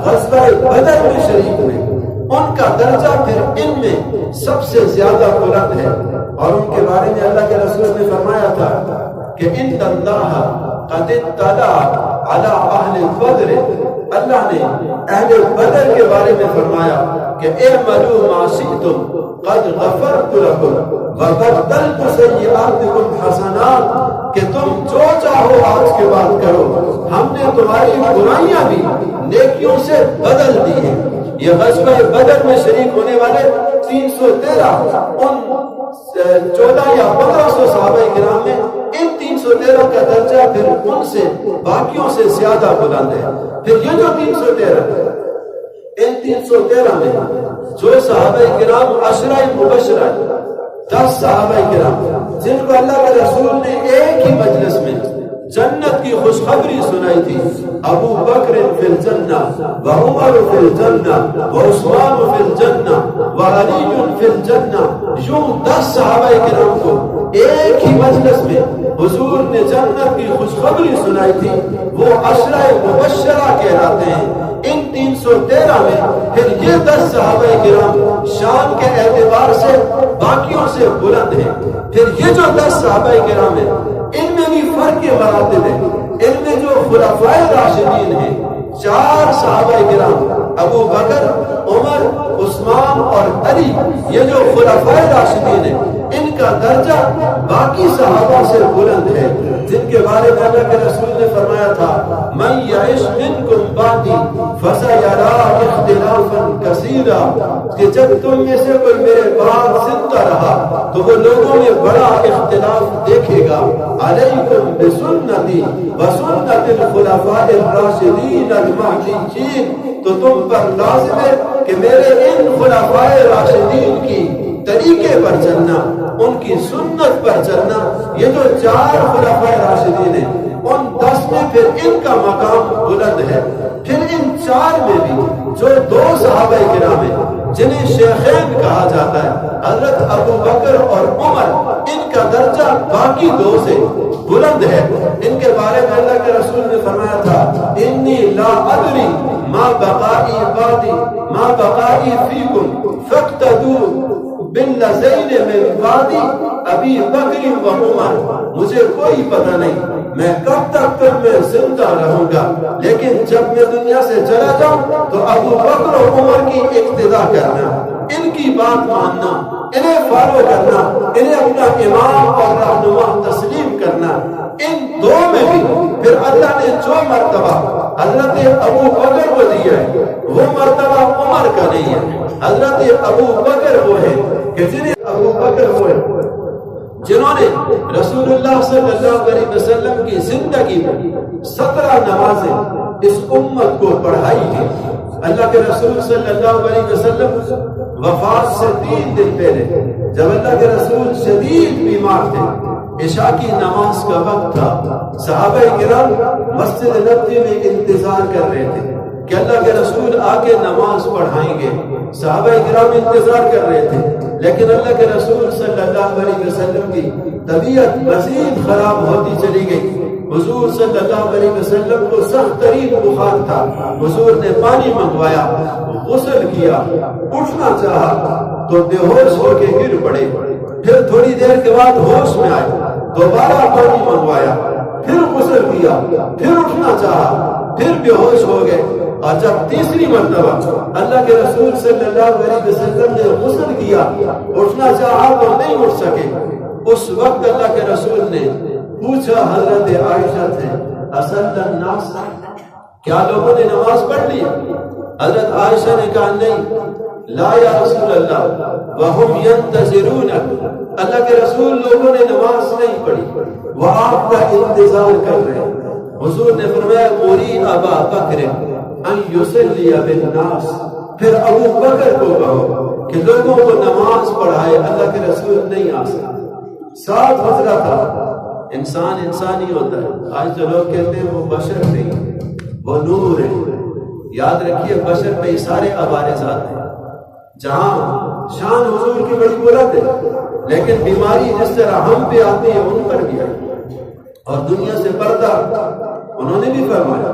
غزوہ بدر میں شریک ہوئے، ان کا درجہ پھر ان میں سب سے زیادہ بلند ہے۔ اور ان کے بارے میں اللہ کے رسول نے فرمایا تھا کہ ان اللہ قد اطلع علی اہل بدر، اللہ نے اہل بدر کے بارے میں فرمایا کہ اعملوا ما شئتم قد غفرت لكم وبدلت سیئاتکم حسنات، کہ تم جو چاہو آج کے بعد کرو، ہم نے تمہاری برائیاں بھی نیکیوں سے بدل دی ہیں۔ یہ غزوہ بدر میں شریک ہونے والے 313 ان 14 یا 1500 صحابہ کرام میں ان 313 کا درجہ پھر ان سے باقیوں سے زیادہ بلند ہے۔ پھر یہ جو 313 ان 313 میں جو صحابہ کرام عشرہ مبشرہ 10 صحابہ کرام جن کو اللہ کے رسول نے ایک ہی مجلس میں جنت کی خوشخبری سنائی تھی، ابو بکر فی الجنہ و عمر فی الجنہ و عثمان فی الجنہ و علی فی الجنہ، یوں 10 صحابہ کرام کو ایک ہی مجلس میں حضور نے جنت کی خوشخبری سنائی تھی، وہ عشرہ مبشرہ کہلاتے ہیں۔ ان 313 میں پھر یہ 10 صحابہ کرام شان کے اعتبار سے باقیوں سے بلند ہیں۔ پھر یہ جو 10 صحابہ کرام ہیں ان میں بھی فرق مراتب ہے۔ ان میں جو خلفائے راشدین ہیں 4 صحابہ کرام ابو بکر، عمر، عثمان اور علی، یہ جو خلفائے راشدین ہیں ان کا درجہ باقی صحابہ سے بلند ہے، جن کے بارے میں اللہ کے رسول نے فرمایا تھا من یعش منکم بعدی فسیرا اختلافا کثیرا، کہ جب تم میں سے کوئی میرے بعد زندہ رہا تو وہ لوگوں میں بڑا اختلاف دیکھے گا۔ علیکم بسنتی وسنت الخلفاء الراشدین المہدیین، تو تم پر لازم ہے کہ میرے ان خلفاء راشدین کی طریقے پر چلنا، ان کی سنت پر چلنا۔ یہ جو 4 خلفاء راشدین ہیں ان 10 میں پھر ان کا مقام بلند ہے۔ پھر ان 4 میں بھی جو 2 صحابہ کرام ہیں جنہیں شیخین کہا جاتا ہے، حضرت ابو بکر اور عمر، ان کا درجہ باقی 2 سے بلند ہے۔ ان کے بارے میں اللہ کے رسول نے فرمایا تھا انی لا ادری ما بقائی بعدی ما بقائی فیکم فاقتدوا بالذین من بعدی ابی بکر و عمر، مجھے کوئی پتہ نہیں میں کب تک تم میں زندہ رہوں گا، لیکن جب میں دنیا سے چلا جاؤں تو ابو بکر و عمر کی اقتداء کرنا، ان کی بات ماننا، انہیں فالو کرنا، انہیں اپنا امام اور رہنما تسلیم کرنا۔ ان 2 میں بھی پھر اللہ نے جو مرتبہ حضرت ابو بکر کو دیا ہے وہ مرتبہ عمر کا نہیں ہے۔ حضرت ابو بکر وہ ہے کہ جنہوں نے رسول اللہ صلی اللہ علیہ وسلم کی زندگی میں 17 نمازیں اس امت کو پڑھائی تھی۔ اللہ کے رسول صلی اللہ علیہ وسلم وفات سے 3 دن پہلے جب اللہ کے رسول شدید بیمار تھے، عشاء کی نماز کا وقت تھا، صحابہ کرام مسجد نبوی میں انتظار کر رہے تھے کہ اللہ کے رسول آ کے نماز پڑھائیں گے۔ صحابہ کرام انتظار کر رہے تھے، لیکن اللہ کے رسول صلی اللہ علیہ وسلم کی طبیعت مزید خراب ہوتی چلی گئی۔ حضور صلی اللہ علیہ وسلم کو سخت ترین بخار تھا۔ حضور نے پانی منگوایا، غسل کیا، اٹھنا چاہا تو بے ہوش ہو کے گر پڑے۔ پھر تھوڑی دیر کے بعد ہوش میں آئے، دوبارہ پانی منگوایا، پھر غسل کیا، پھر اٹھنا چاہا، پھر بے ہوش ہو گئے۔ اور جب تیسری مرتبہ اللہ کے رسول صلی اللہ علیہ وسلم نے غسل کیا، اٹھنا چاہا تو نہیں اٹھ سکے۔ اس وقت اللہ کے رسول نے پوچھا، حضرت عائشہ سے، اصل الناس کیا لوگوں نے نماز پڑھ لی؟ حضرت عائشہ نے کہا نہیں، لا یا رسول اللہ وہم ینتظرون، اللہ کے رسول لوگوں نے نماز نہیں پڑھی، وہ آپ کا انتظار کر رہے ہیں۔ حضور نے فرمایا موری ابا بکر ان یصلی بالناس، پھر ابو بکر کو کہو کہ لوگوں کو نماز پڑھائے، اللہ کے رسول نہیں آ سکتے۔ ساتھ مسئلہ تھا، انسان ہی ہوتا ہے۔ آج جو لوگ کہتے ہیں وہ بشر نہیں، وہ نور ہے، یاد رکھیے بشر میں سارے عوارضات ہیں۔ جہاں شان حضور کی بڑی بلند ہے، لیکن بیماری جس طرح ہم پہ آتی ہے ان پر بھی آئی، اور دنیا سے پردہ انہوں نے بھی فرمایا۔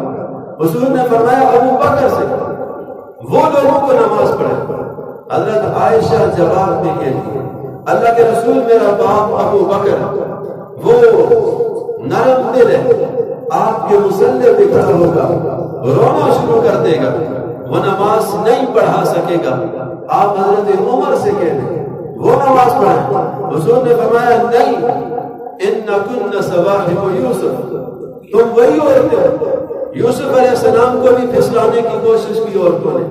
حضور نے فرمایا ابو بکر سے وہ لوگوں کو نماز پڑھے۔ حضرت عائشہ جواب میں کہتی ہے اللہ کے رسول میرا باپ ابو بکر وہ نرم دل ہے، آپ کے مصلی پہ کھڑا ہوگا، رونا شروع کر دے گا، وہ نماز نہیں پڑھا سکے گا۔ آپ حضرت عمر سے کہہ دیں وہ نماز پڑھیں۔ حضور نے فرمایا نہیں، اِنَّكُنَّ صَوَاحِبُ یوسف، تم وہی عورتیں ہو، یوسف علیہ السلام کو بھی پھسلانے کی کوشش کی عورتوں نے۔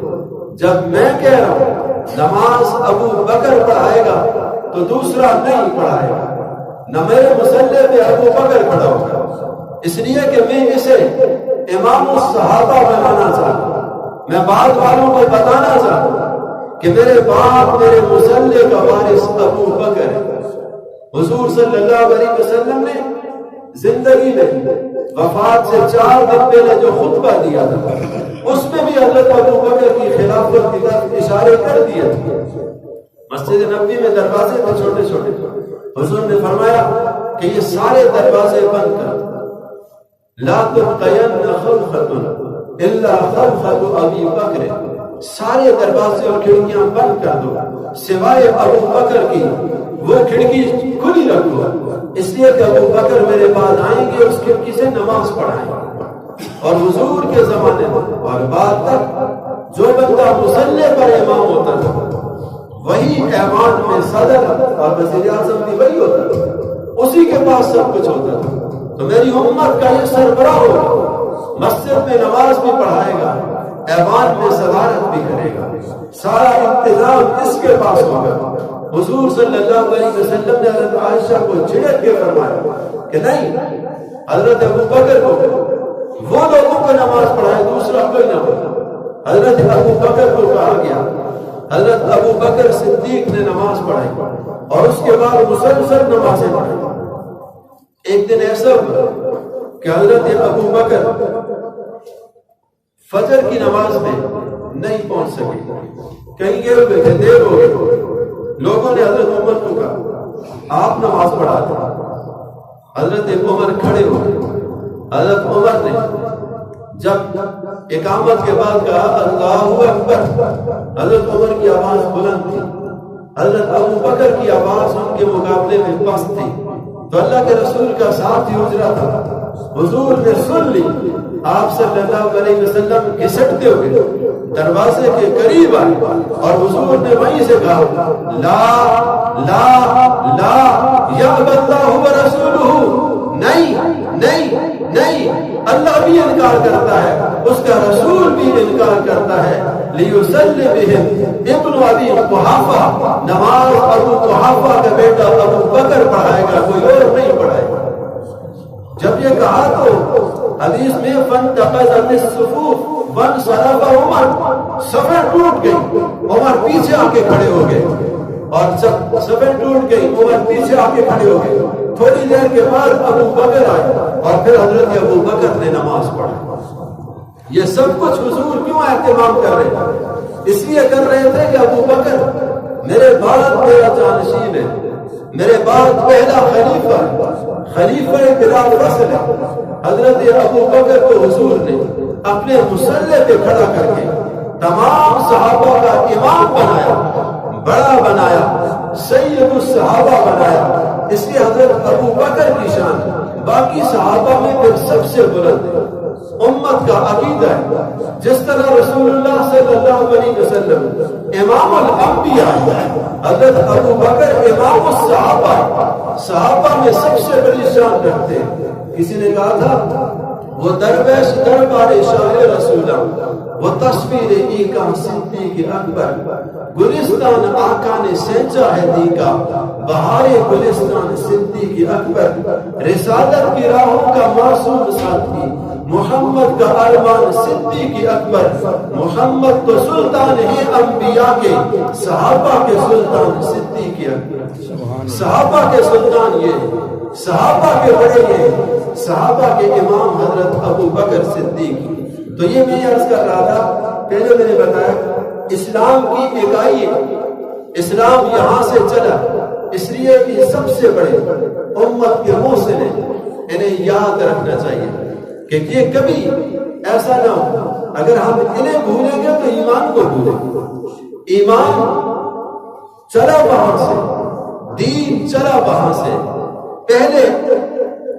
جب میں کہہ رہا ہوں نماز ابو بکر پڑھائے گا تو دوسرا نہیں پڑھائے گا، نہ میرے مصلی پہ ابو بکر کھڑا ہوگا، اس لیے کہ میں اسے امام الصحابہ بنانا چاہتا ہوں۔ میں بعد والوں کو بتانا چاہتا ہوں کہ میرے باپ میرے مصلی کا وارث ابو بکر ہے۔ حضور صلی اللہ علیہ وسلم نے زندگی میں وفات سے 4 دن پہلے جو خطبہ دیا تھا اس میں بھی حضرت ابو بکر کی خلافت کی طرف اشارے کر دیے تھے۔ مسجد نبوی میں دروازے تھے چھوٹے چھوٹے، حضور نے فرمایا کہ یہ سارے دروازے بند کر دو، لا تبقین خلفۃ الا خلفۃ ابی بکر، سارے دروازے اور کھڑکیاں بند کر دو سوائے ابو بکر کی، وہ کھڑکی کھلی رکھو، اس لیے کہ ابو بکر میرے بعد آئیں گے، اس کھڑکی سے نماز پڑھائیں گے۔ اور حضور کے زمانے میں اور بعد تک جو بندہ مصلی پر امام ہوتا تھا وہی ایوان میں صدر اور وزیر اعظم بھی وہی ہوتا تھا، اسی کے پاس سب کچھ ہوتا تھا۔ تو میری امت کا یہ سربراہ ہوگا، مسجد میں نماز بھی پڑھائے گا، ایوان میں صدارت بھی کرے گا، سارا انتظام اس کے پاس ہوگا۔ حضور صلی اللہ علیہ وسلم نے حضرت عائشہ کو جھڑک کے فرمایا کہ نہیں، حضرت ابو بکر کو وہ لوگوں کو نماز پڑھائے، دوسرا کوئی نہ ہو۔ حضرت ابو بکر کو کہا گیا، حضرت ابو بکر صدیق نے نماز پڑھائی اور اس کے بعد مسلسل نمازیں پڑھائی۔ ایک دن ایسا ہوا کہ حضرت ابو بکر فجر کی نماز میں نہیں پہنچ سکے، کہیں گئے ہوئے تھے، دیر ہو گئی۔ لوگوں نے حضرت عمر کو کہا آپ نماز پڑھا دیں۔ حضرت عمر کھڑے ہو گئے۔ حضرت عمر نے جب اقامت کے بعد کہا اللہ اکبر، حضرت عمر کی آواز بلند تھی، حضرت ابو بکر کی آواز ان کے مقابلے میں پست تھی، تو اللہ کے رسول کا ساتھ ہی اجرا تھا۔ حضور نے سن لی، آپ صلی اللہ علیہ وسلم گھسٹتے ہوئے دروازے کے قریب آئے اور حضور نے وہیں سے کہا لا لا لا یا اللہ ورسولہ، نہیں نہیں نہیں، اللہ بھی انکار کرتا ہے، اس کا رسول بھی انکار کرتا ہے۔ لیصلی بہم ابن ابی قحافہ، نماز ابو قحافہ کا بیٹا ابو بکر پڑھائے گا، کوئی اور نہیں پڑھائے گا۔ جب یہ کہا تو حدیث میں فانتقضت الصفوف وانصرف عمر، صفیں ٹوٹ گئی، عمر پیچھے آ کے کھڑے ہو گئے، اور جب صفیں ٹوٹ گئی عمر پیچھے آ کے کھڑے ہو گئے۔ تھوڑی دیر کے بعد ابو بکر آئے اور پھر حضرت ابو بکر نے نماز پڑھی۔ یہ سب کچھ حضور کیوں اہتمام کر رہے تھے؟ اس لیے کر رہے تھے کہ ابو بکر میرے بعد میرا جانشین ہے، میرے بعد پہلا خلیفہ ہے، خلیفہ بلا فصل ہے۔ حضرت ابو بکر کو حضور نے اپنے مصلی پہ کھڑا کر کے تمام صحابہ کا امام بنایا، بڑا بنایا، سید الصحابہ بنایا۔ اس لیے حضرت ابو بکر کی شان باقی صحابہ میں پھر سب سے بلند ہے۔ امت کا عقیدہ ہے جس طرح رسول اللہ صلی اللہ علیہ وسلم امام الانبیاء ہے، حضرت ابو بکر امام الصحابہ، صحابہ میں سب سے بڑی شان رکھتے ہیں۔ کسی نے کہا تھا وہ درویش دربار شاہ رسولہ، وہ تصویر ایکا صدیق اکبر، گلستان آقا نے سینچا ہے دیکھا، بہار گلستان صدیق اکبر، رسالت کی راہوں کا معصوم ساتھی، محمد کا ارمان صدیق اکبر، محمد تو سلطان ہے انبیاء کے، صحابہ کے سلطان صدیق اکبر، صحابہ کے سلطان یہ، صحابہ کے بڑے یہ، صحابہ کے امام حضرت ابو بکر صدیق۔ تو یہ میں عرض کر رہا تھا، پہلے میں نے بتایا اسلام کی اکائی ہے، اسلام یہاں سے چلا، اس لیے یہ سب سے بڑے امت کے محسن ہیں، انہیں یاد رکھنا چاہیے کہ یہ کبھی ایسا نہ ہو اگر ہم انہیں بھولیں گے تو ایمان کو بھولیں۔ ایمان چلا وہاں سے، دین چلا وہاں سے، پہلے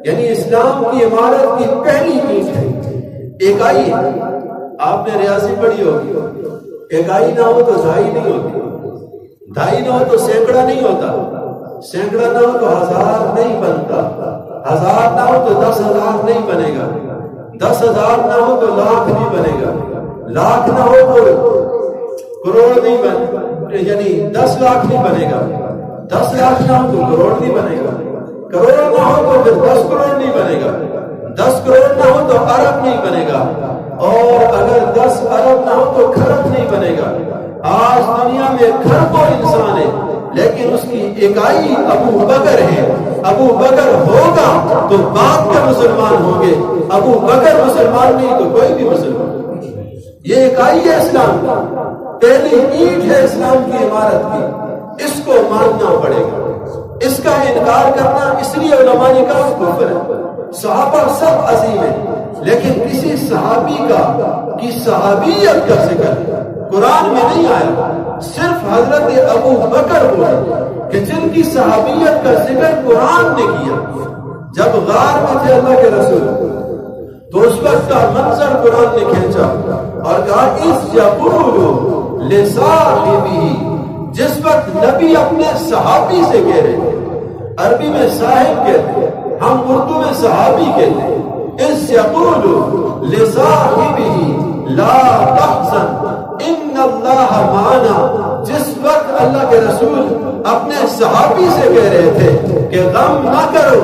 یعنی اسلام کی عمارت کی پہلی اینٹ ہے اکائی۔ آپ نے ریاضی پڑھی ہوگی، اکائی نہ ہو تو دھائی نہیں ہوتی، دھائی نہ ہو تو سینکڑا نہیں ہوتا، سینکڑا نہ ہو تو ہزار نہیں بنتا، ہزار نہ ہو تو 10,000 نہیں بنے گا، 10,000 نہ ہو تو لاکھ نہیں بنے گا، لاکھ نہ ہو تو کروڑ نہیں بنے، یعنی 10 لاکھ نہیں بنے گا، 10 لاکھ نہ ہو تو کروڑ نہیں بنے گا، کروڑ نہ ہو تو پھر 10 کروڑ نہیں بنے گا، 10 کروڑ نہ ہو تو ارب نہیں بنے گا، اور اگر 10 ارب نہ ہو تو کھرب نہیں بنے گا۔ آج دنیا میں کھربوں انسان ہے لیکن اس کی اکائی ابو بکر ہے۔ ابو بکر ہوگا تو بعد کے مسلمان ہوں گے، ابو بکر مسلمان نہیں تو کوئی بھی مسلمان۔ یہ اکائی ہے اسلام کا، پہلی اینٹ ہے اسلام کی عمارت کی، اس کو ماننا پڑے گا، اس کا انکار کرنا، اس لیے علماء نے کہا کفر ہے۔ صحابہ سب عظیم ہیں لیکن کسی صحابی کی صحابیت کا ذکر قرآن میں نہیں آیا، صرف حضرت ابو بکر بولے کہ جن کی صحابیت کا ذکر قرآن نے کیا۔ جب غار میں تھے اللہ کے رسول تو اس وقت کا منظر قرآن نے کھینچا اور کہا اِذْ یَقُولُ لِصَاحِبِهِ، جس وقت نبی اپنے صحابی سے کہہ رہے ہیں، عربی میں صاحب کہتے ہیں، ہم اردو میں صحابی کہتے ہیں، اِذْ یَقُولُ لِصَاحِبِهِ لَا تَحْزَنْ إِنَّ اللَّهَ مَعَنَا، جس وقت اللہ کے رسول اپنے صحابی سے کہہ رہے تھے کہ غم نہ کرو،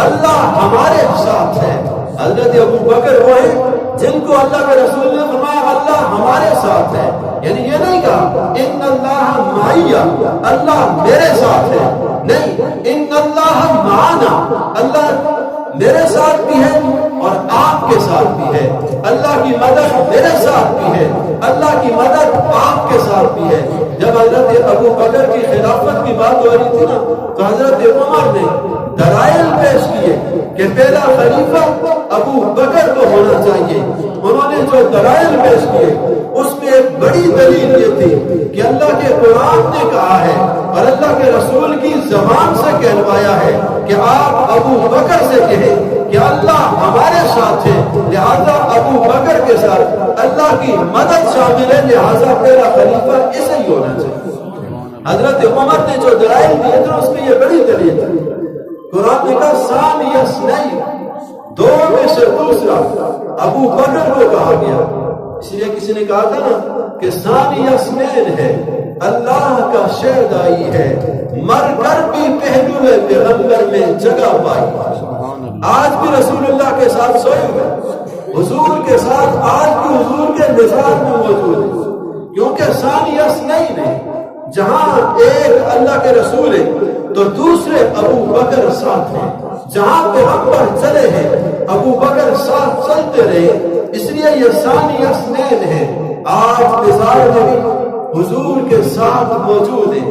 اللہ ہمارے ساتھ ہے۔ حضرت ابو بکر وہ ہیں جن کو اللہ کے رسول نے فرمایا اللہ ہمارے ساتھ ہے، یعنی یہ نہیں کہا ان اللہ معی، اللہ میرے ساتھ ہے، نہیں، ان اللہ معنا، اللہ میرے ساتھ بھی ہے اور آپ کے ساتھ بھی ہے، اللہ کی مدد میرے ساتھ بھی ہے، اللہ کی مدد آپ کے ساتھ بھی ہے۔ جب حضرت ابو بکر کی خلافت کی بات ہو رہی تھی نا تو حضرت عمر نے دلائل پیش کیے کہ پہلا خلیفہ ابو بکر کو ہونا چاہیے۔ انہوں نے جو دلائل پیش کیے اس میں ایک بڑی دلیل یہ تھی کہ اللہ کے قرآن نے کہا ہے اور اللہ کے رسول کی زبان سے کہلوایا ہے کہ آپ ابو بکر سے کہیں کہ اللہ ہمارے ساتھ ہے، لہذا ابو بکر کے ساتھ اللہ کی مدد شامل ہے، لہذا پہلا خلیفہ اسے ہی ہونا چاہیے۔ حضرت عمر نے جو دلائل دیے تھے اس میں یہ بڑی دلیل تھی۔ قرآن نے کہا ثانی اثنین، دو میں سے دوسرا ابو بکر کو کہا گیا، اس لیے کسی نے کہا تھا نا کہ ثانی اثنین ہے، اللہ کا شہد آئی ہے، مر کر بھی پہلو پیغمبر میں جگہ پائی۔ آج بھی رسول اللہ کے ساتھ سوئے ہوئے، حضور کے ساتھ آج بھی حضور کے مزاج میں موجود ہے، کیونکہ ثانی اثنین ہے، جہاں ایک اللہ کے رسول ہے تو دوسرے ابو بکر ساتھ ہیں، جہاں پیغمبر چلے ہیں ابو بکر ساتھ چلتے رہے، اس لیے یہ ثانی اثنین ہے۔ آج مزار میں بھی حضور کے ساتھ موجود ہے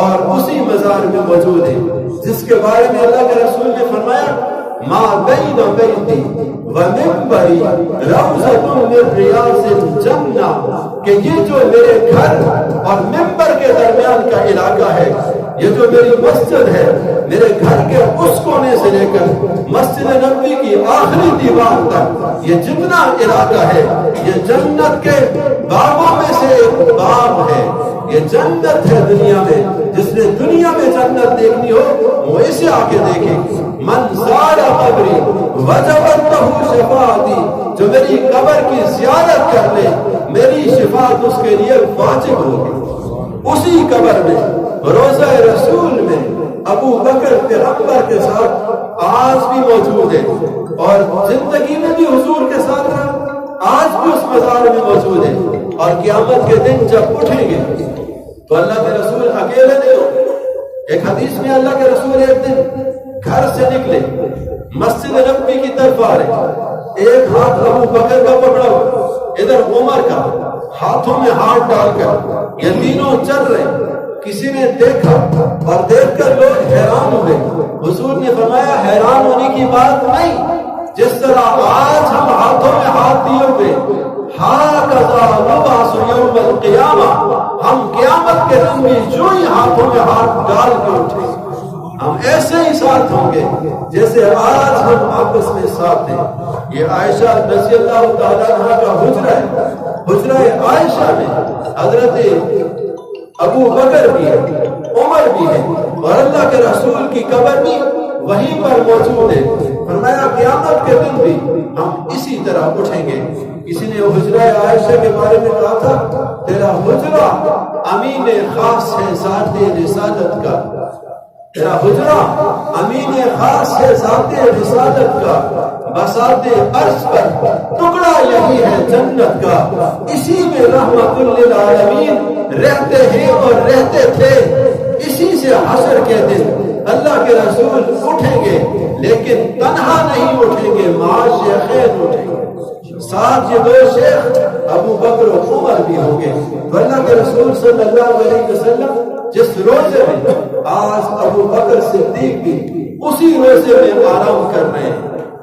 اور اسی مزار میں موجود ہے جس کے بارے میں اللہ کے رسول نے فرمایا ما بین بیتی و منبری روضۃ من ریاض الجنہ، کہ یہ جو میرے گھر اور منبر کے درمیان کا علاقہ ہے، یہ جو میری مسجد ہے، میرے گھر کے اس کونے سے لے کر مسجد نبوی کی آخری دیوار تک یہ جتنا علاقہ ہے یہ جنت کے باغوں میں سے ایک باغ ہے، یہ جنت ہے دنیا میں، جس نے دنیا میں جنت دیکھنی ہو وہ اسے آ کے دیکھے. من زار قبری وجبت لہ شفاعتی، جو میری قبر کی زیارت کر لے میری شفاعت اس کے لیے واجب ہوگی. اسی قبر میں روضہ رسول میں ابو بکر پیغمبر کے ساتھ آج بھی موجود ہے، اور زندگی میں بھی حضور کے ساتھ رہا، آج بھی اس مزار میں موجود ہے. اور قیامت کے دن جب اٹھیں گے تو اللہ کے رسول اکیلے نہیں ہوں. ایک حدیث میں اللہ کے رسول ایک دن گھر سے نکلے، مسجد نبوی کی طرف آ رہے، ایک ہاتھ ابو بکر کا پکڑا ہوا، ادھر عمر کا، ہاتھوں میں ہاتھ ڈال کر یہ تینوں چل رہے. کسی نے دیکھا اور دیکھ کر لوگ حیران ہوئے. حضور نے فرمایا حیران ہونے کی بات نہیں، جس طرح آج ہم ہاتھوں میں ہاتھ دیے ہوئے ہاکذا نبعث یوم القیامہ، ہم قیامت کے دن بھی جو ہی ہاتھوں میں ہاتھ ڈال کے اٹھے ہم ایسے ہی ساتھ ہوں گے جیسے آج ہم آپس میں ساتھ ہیں. یہ عائشہ رضی اللہ تعالیٰ عنہ کا حجرہ ہے. حجرہ عائشہ میں حضرت ابو بکر بھی ہے، عمر بھی ہے، اور اللہ کے رسول کی قبر بھی وہیں پر موجود ہے. فرمایا قیامت کے دن بھی ہم اسی طرح اٹھیں گے. کسی نے حجرہ عائشہ کے بارے میں کہا تھا تیرا حجرہ امین خاص ہے ذات رسالت کا، تیرا حجرہ امین خاص ہے ذات رسالت کا، بساط عرش پر ٹکڑا یہی ہے جنت کا، اسی میں رحمت للعالمین رہتے ہیں اور رہتے تھے. اسی سے حشر کے دن اللہ کے رسول اٹھیں گے، لیکن تنہا نہیں اٹھیں گے، مع شیخین اٹھیں گے، ساتھ یہ دو شیخ ابو بکر و عمر بھی ہوں گے. تو اللہ کے رسول صلی اللہ علیہ وسلم جس روزے میں آج ابو بکر صدیق بھی اسی روزے میں آرام کر رہے ہیں.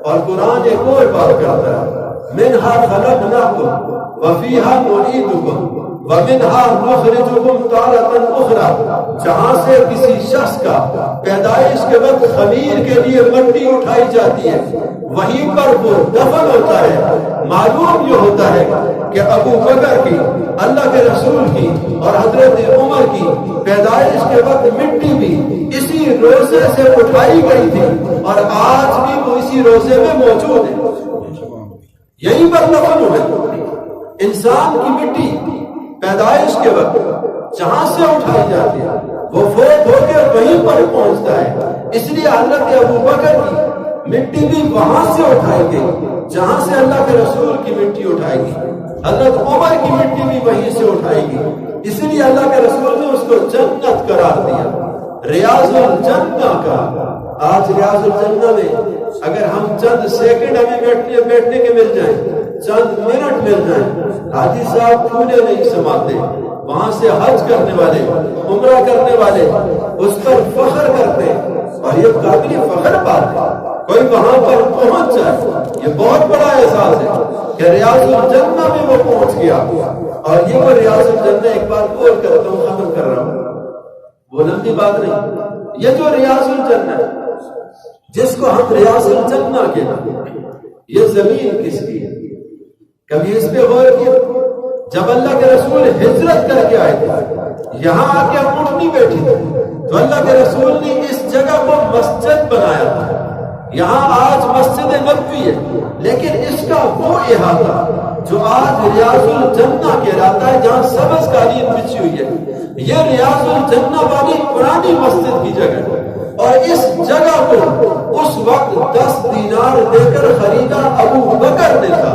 اور قرآن ایک اور بات کرتا ہے منہا خلقناکم وفیہا نعیدکم ومنہا نخرجکم تارۃ اخری، جہاں سے کسی شخص کا پیدائش کے وقت خمیر کے لیے مٹی اٹھائی جاتی ہے وہیں پر وہ دفن ہوتا ہے. معلوم یہ ہوتا ہے کہ ابو بکر کی، اللہ کے رسول کی اور حضرت عمر کی پیدائش کے وقت مٹی بھی اسی روزے سے اٹھائی گئی تھی، اور آج بھی وہ اسی روزے میں موجود ہے، یہیں پر دفن ہوئے. انسان کی مٹی پیدائش کے وقت جہاں سے اٹھائی جاتی ہے وہ فوت ہو کے وہیں پر پہنچتا ہے. اس لیے حضرت ابو بکر کی مٹی بھی وہاں سے اٹھائی گئی جہاں سے اللہ کے رسول کی مٹی اٹھائی گئی. حضرت عمر کی مٹی بھی وہیں سے اٹھائی گئی. اس لیے اللہ کے رسول نے اس کو جنت قرار دیا، ریاض الجنہ کا. آج ریاض الجنہ میں اگر ہم چند سیکنڈ ہمیں بیٹھنے کے مل جائیں، چند منٹ مل جائیں، حاجی صاحب پھولے نہیں سماتے. وہاں سے حج کرنے والے، عمرہ کرنے والے اس پر فخر کرتے ہیں، اور یہ قابل فخر بات ہے. کوئی وہاں پر پہنچ جائے یہ بہت بڑا احساس ہے کہ ریاض الجنہ میں وہ پہنچ گیا. اور یہ وہ ریاض الجنہ، ایک بات اور کرتا ہوں، ختم کر رہا ہوں، وہ لمبی بات نہیں. یہ جو ریاض الجنہ ہے جس کو ہم ریاض الجنہ کہتے ہیں، یہ زمین کس کی ہے؟ کبھی اس پہ غور کیا؟ جب اللہ کے رسول ہجرت کر کے آئے تھے، یہاں آ کے اونٹنی بیٹھی تھی، تو اللہ کے رسول نے اس جگہ کو مسجد بنایا تھا. یہاں آج مسجد نبوی ہے، لیکن اس کا وہ احاطہ جو آج ریاض الجنہ کہلاتا ہے، جہاں سبز قالین بچھی ہوئی ہے، یہ ریاض الجنہ والی پرانی مسجد کی جگہ ہے. اور اس جگہ کو اس وقت 10 دینار دے کر خریدا ابو بکر نے تھا.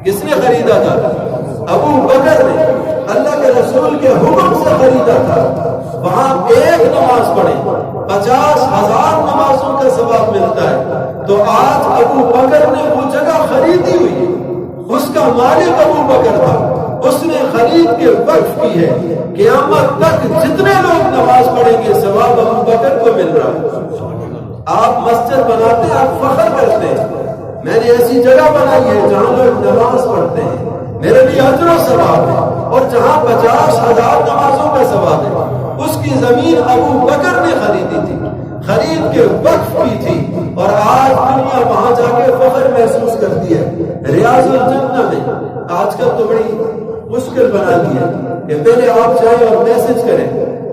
کس نے خریدا تھا؟ ابو بکر نے. اللہ کے رسول کے حکم سے خریدا تھا. وہاں ایک نماز پڑھے 50,000 نمازوں کا ثواب ملتا ہے. تو آج ابو بکر نے وہ جگہ خریدی ہوئی ہے، اس کا مالک ابو بکر تھا، اس نے خرید کے وقف کی ہے. قیامت تک جتنے لوگ نماز پڑھیں گے ثواب ابو بکر کو مل رہا ہے. آپ مسجد بناتے ہیں، آپ فخر کرتے ہیں میں نے ایسی جگہ بنائی ہے جہاں لوگ نماز پڑھتے ہیں، میرے لیے اجر و ثواب ہے. اور جہاں 50,000 نمازوں کا ثواب ہے، اس کی زمین ابو بکر نے خریدی تھی، خرید کے وقف کی تھی. اور آج دنیا وہاں جا کے فخر محسوس کرتی ہے. ریاض الجنہ میں آج کل تو بڑی مشکل بنا دیا کہ پہلے آپ جائیں اور میسج کریں،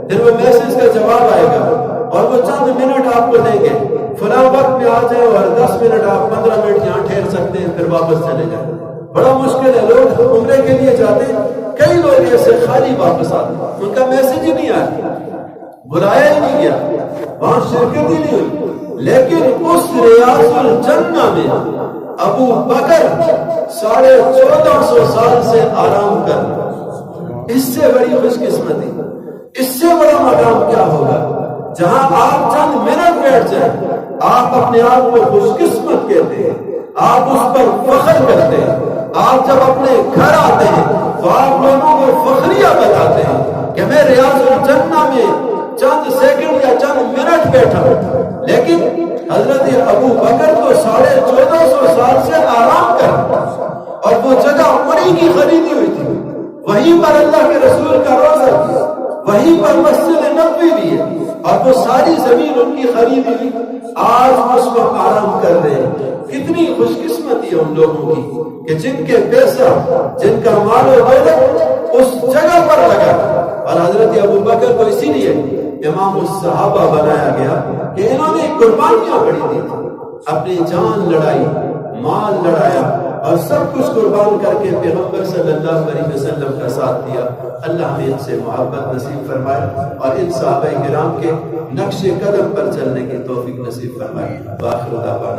پھر وہ میسج کا جواب آئے گا اور وہ چند منٹ آپ کو دیں گے، فلاں وقت میں آ جائیں اور 10 منٹ آپ 15 منٹ یہاں ٹھہر سکتے ہیں، پھر واپس چلے جائیں۔ بڑا مشکل ہے، لوگ عمرے کے لیے جاتے ہیں، کئی لوگ ایسے خالی واپس آتے ہیں، ان کا میسج ہی نہیں آیا، بلایا ہی نہیں گیا، وہاں شرکت ہی نہیں ہوئی۔ لیکن اس ریاض الجنہ میں ابو بکر 1450 سال سے آرام کر رہا، اس سے بڑی خوش قسمتی، اس سے بڑا مقام کیا ہوگا؟ جہاں آپ چند منٹ بیٹھ جائیں، آپ اپنے آپ کو خوش قسمت کہتے ہیں، آپ اس پر فخر کرتے ہیں۔ آپ جب اپنے گھر آتے ہیں تو آپ لوگوں کو فخریہ بتاتے ہیں کہ میں ریاض الجنہ میں چند سیکنڈ یا چند منٹ بیٹھا ہوں۔ لیکن حضرت ابو بکر تو 1450 سال سے آرام کر، اور وہ جگہ انہی کی خریدی ہوئی تھی، وہیں پر اللہ کے رسول کا روضہ ہے، وہیں پر مسجد نبوی بھی ہے، اور وہ ساری زمین ان کی خریدی ہوئی، آج اس وقت آرام کر رہے ہیں۔ کتنی خوش قسمتی ہے ان لوگوں کی کہ جن کے پیسہ، جن کا مال و دولت اس جگہ پر لگا۔ اور حضرت ابو بکر کو اسی لیے امام الصحابہ بنایا گیا کہ انہوں نے قربانیاں بڑی دی تھی، اپنی جان لڑائی، مال لڑایا، اور سب کچھ قربان کر کے پیغمبر صلی اللہ علیہ وسلم کا ساتھ دیا۔ اللہ ہمیں ان سے محبت نصیب فرمائے اور ان صحابہ کرام کے نقش قدم پر چلنے کی توفیق نصیب فرمائے۔ وآخر دعوانا